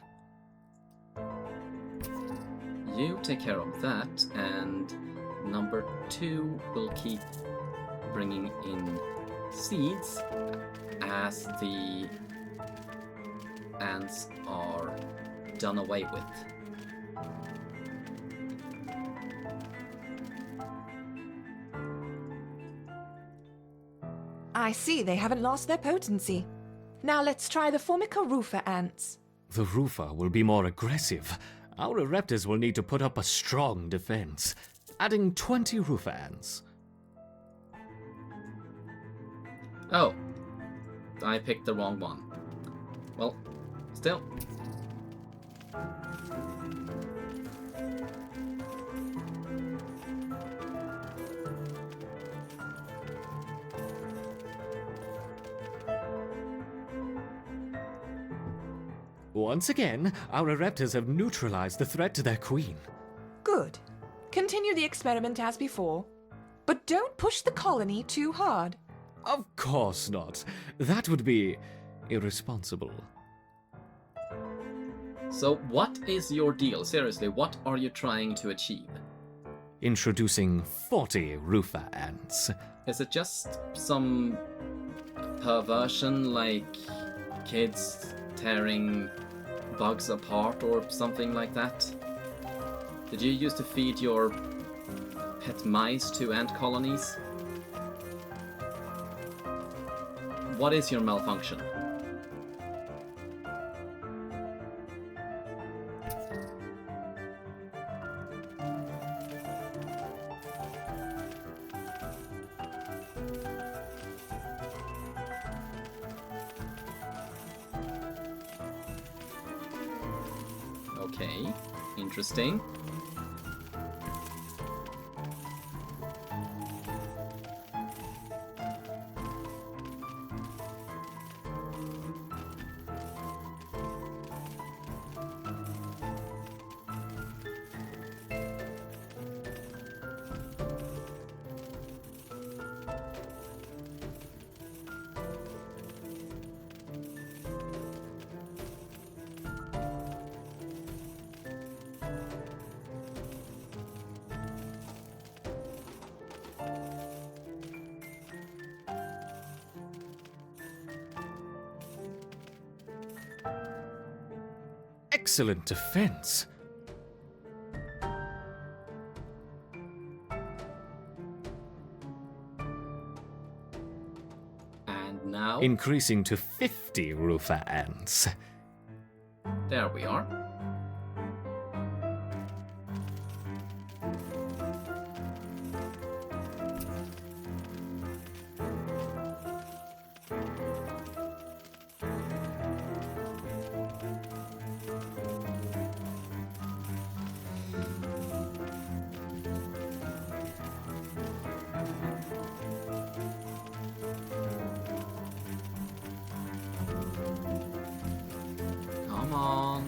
You take care of that, and number 2 will keep bringing in seeds as the ants are done away with. I see they haven't lost their potency. Now let's try the Formica rufa ants. The Rufa will be more aggressive. Our Ereptors will need to put up a strong defense, adding 20 Rufa ants. Oh, I picked the wrong one. Well, still. Once again, our Ereptors have neutralized the threat to their queen. Good. Continue the experiment as before. But don't push the colony too hard. Of course not. That would be irresponsible. So what is your deal? Seriously, what are you trying to achieve? Introducing 40 Rufa ants. Is it just some perversion like kids tearing bugs apart or something like that? Did you used to feed your pet mice to ant colonies? What is your malfunction? Okay, interesting. Excellent defense. Now, increasing to 50 Rufa ants. there we are. Come on.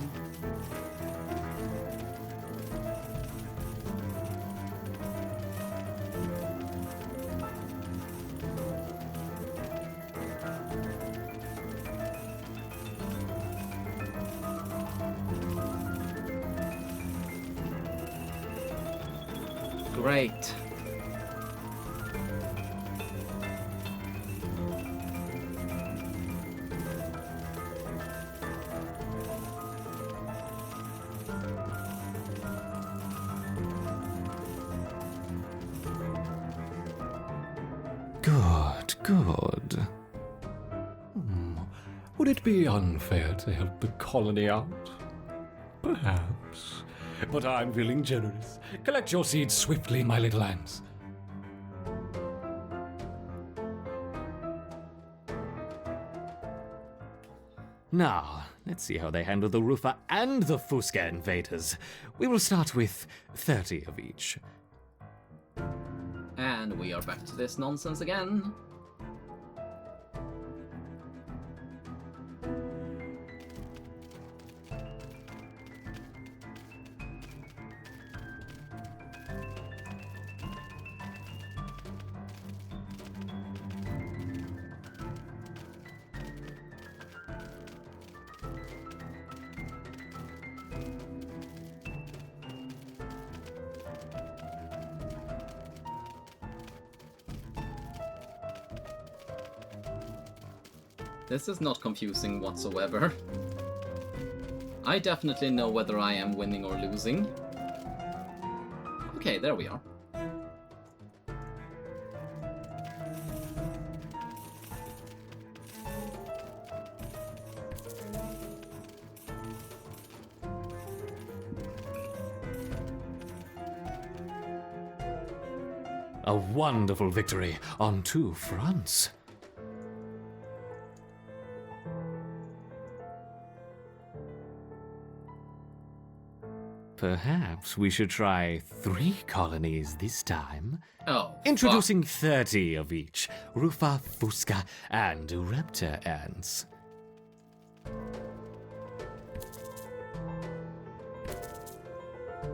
Great. Good, good. Would it be unfair to help the colony out? Perhaps. But I'm feeling generous. Collect your seeds swiftly, my little ants. Now, let's see how they handle the Rufa and the Fuska invaders. We will start with 30 of each. And we are back to this nonsense again. This is not confusing whatsoever. I definitely know whether I am winning or losing. Okay, there we are. A wonderful victory on two fronts. Perhaps we should try 3 colonies this time. Oh, Introducing 30 of each, Rufa, Fuska, and Raptor ants. fuck.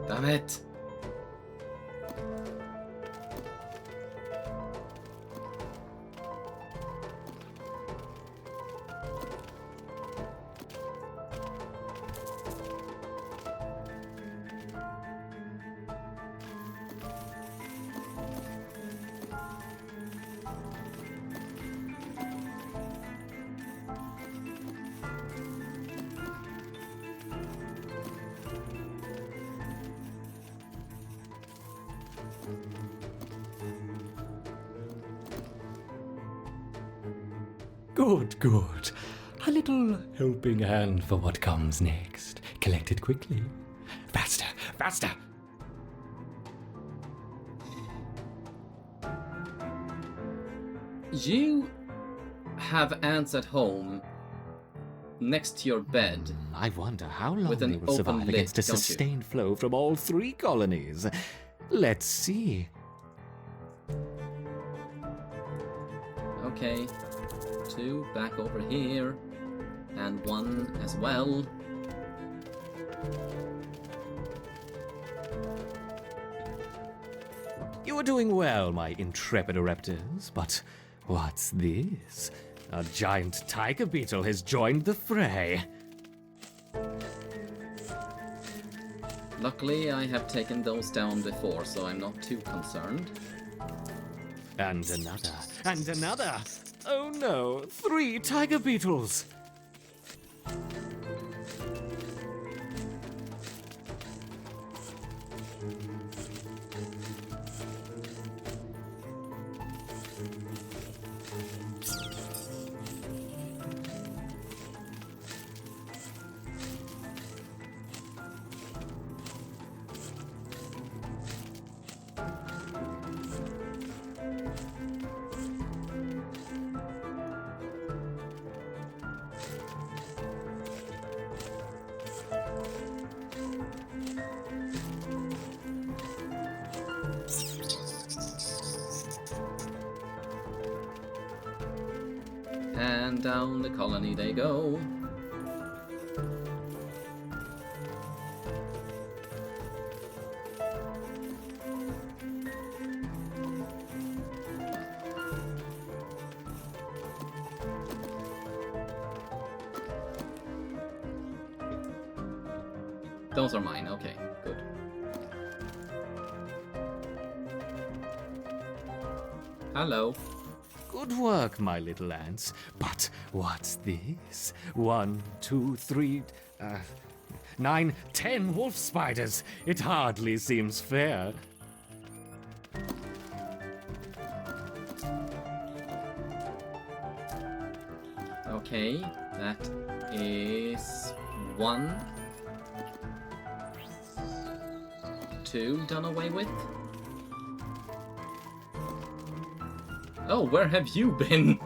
Damn it. Good, good. A little helping hand for what comes next. Collect it quickly. Faster, faster! You have ants at home next to your bed. I wonder how long With an they will open survive lid, against a don't you? sustained flow from all 3 colonies. Let's see. Okay. 2 back over here. And 1 as well. You are doing well, my intrepid raptors, but what's this? A giant tiger beetle has joined the fray. Luckily, I have taken those down before, so I'm not too concerned. And another, and another. Oh no, 3 tiger beetles. And down the colony they go. Those are mine, okay, good. Hello. Good work, my little ants. But what's this? 1, 2, 3, 9, 10 wolf spiders. It hardly seems fair. Okay, that is 1, 2 done away with. Oh, where have you been?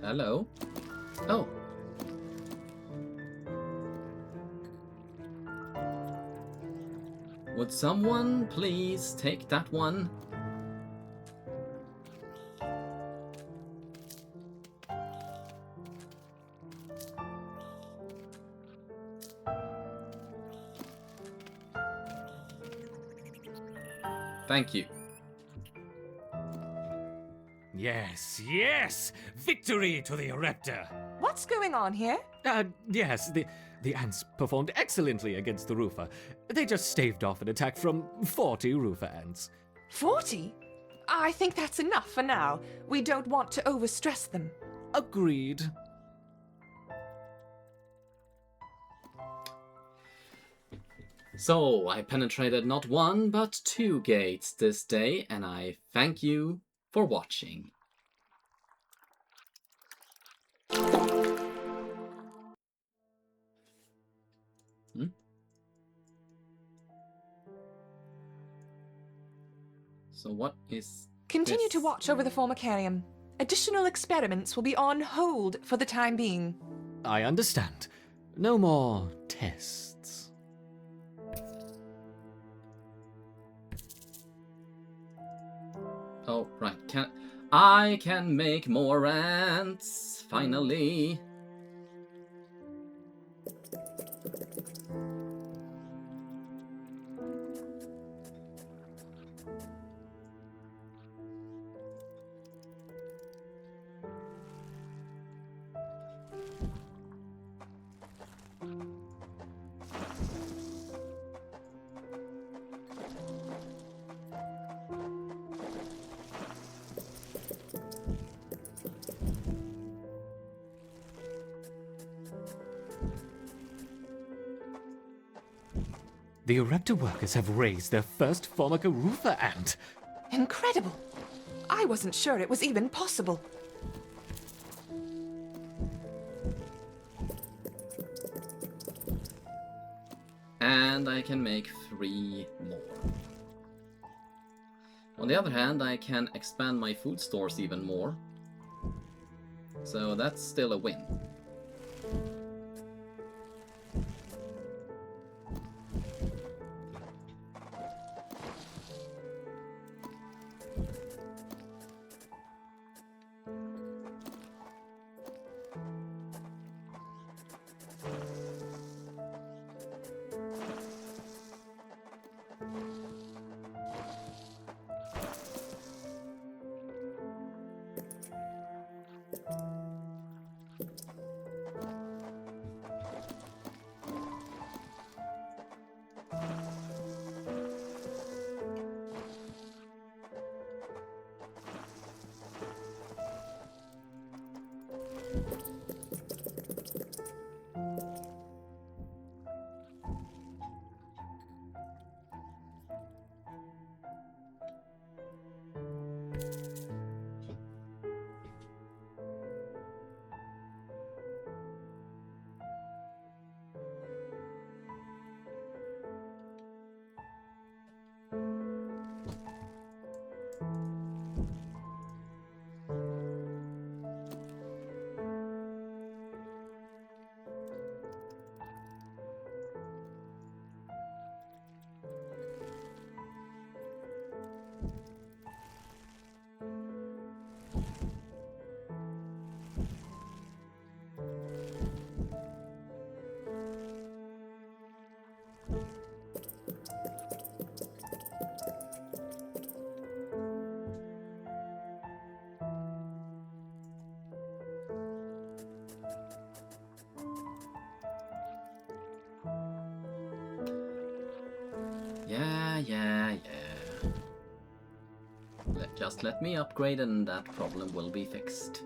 Hello? Oh. Would someone please take that one? Thank you. Yes, yes! Victory to the Ereptor! What's going on here? Yes, the ants performed excellently against the roofer. They just staved off an attack from 40 roofer ants. 40? I think that's enough for now. We don't want to overstress them. Agreed. So, I penetrated not 1, but 2 gates this day, and I thank you for watching. So what is Continue this? to watch over the formicarium. Additional experiments will be on hold for the time being. I understand. No more tests. Oh, right. I can make more ants, finally. The Ereptor workers have raised their first Formica roofer ant. Incredible! I wasn't sure it was even possible. And I can make 3 more. On the other hand, I can expand my food stores even more. So that's still a win. Yeah. Just let me upgrade and that problem will be fixed.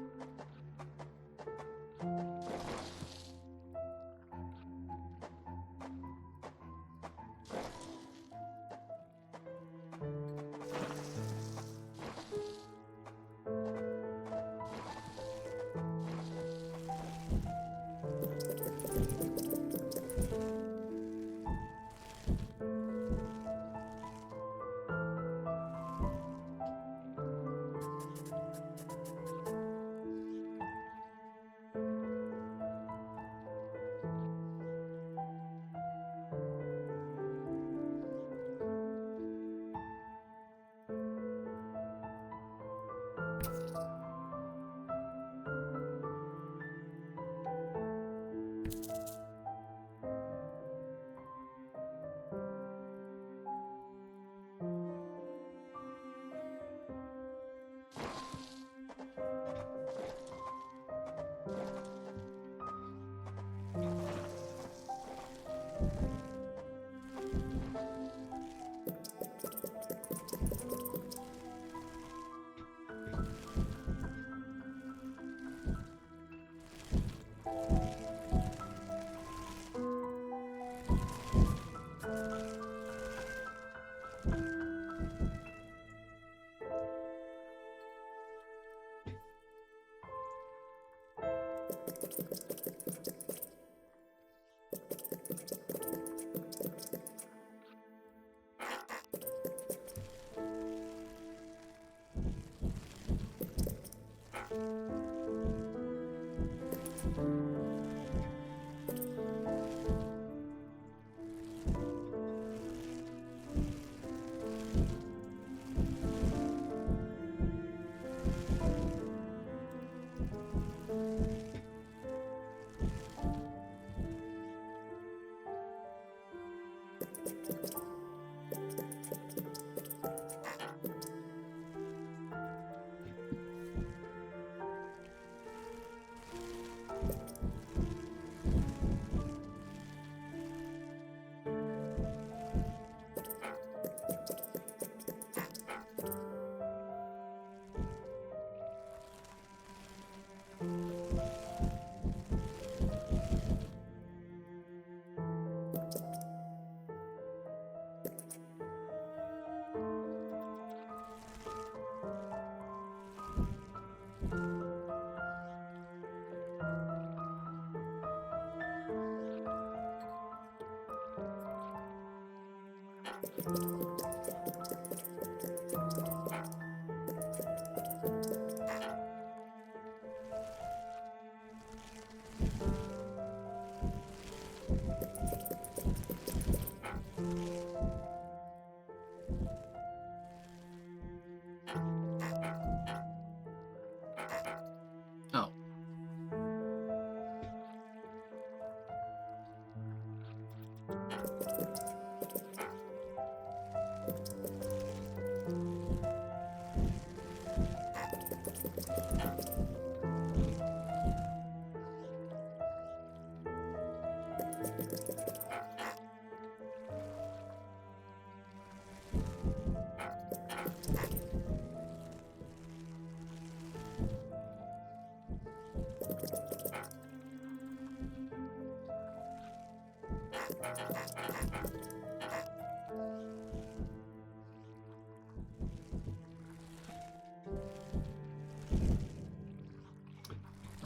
Oh.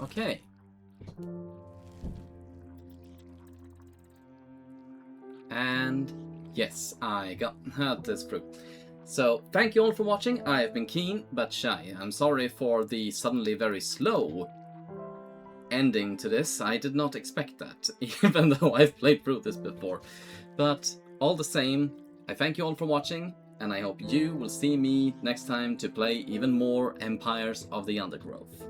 Okay. And yes, I got this through. So, thank you all for watching. I have been keen but shy. I'm sorry for the suddenly very slow ending to this. I did not expect that, even though I've played through this before. But all the same, I thank you all for watching, and I hope you will see me next time to play even more Empires of the Undergrowth.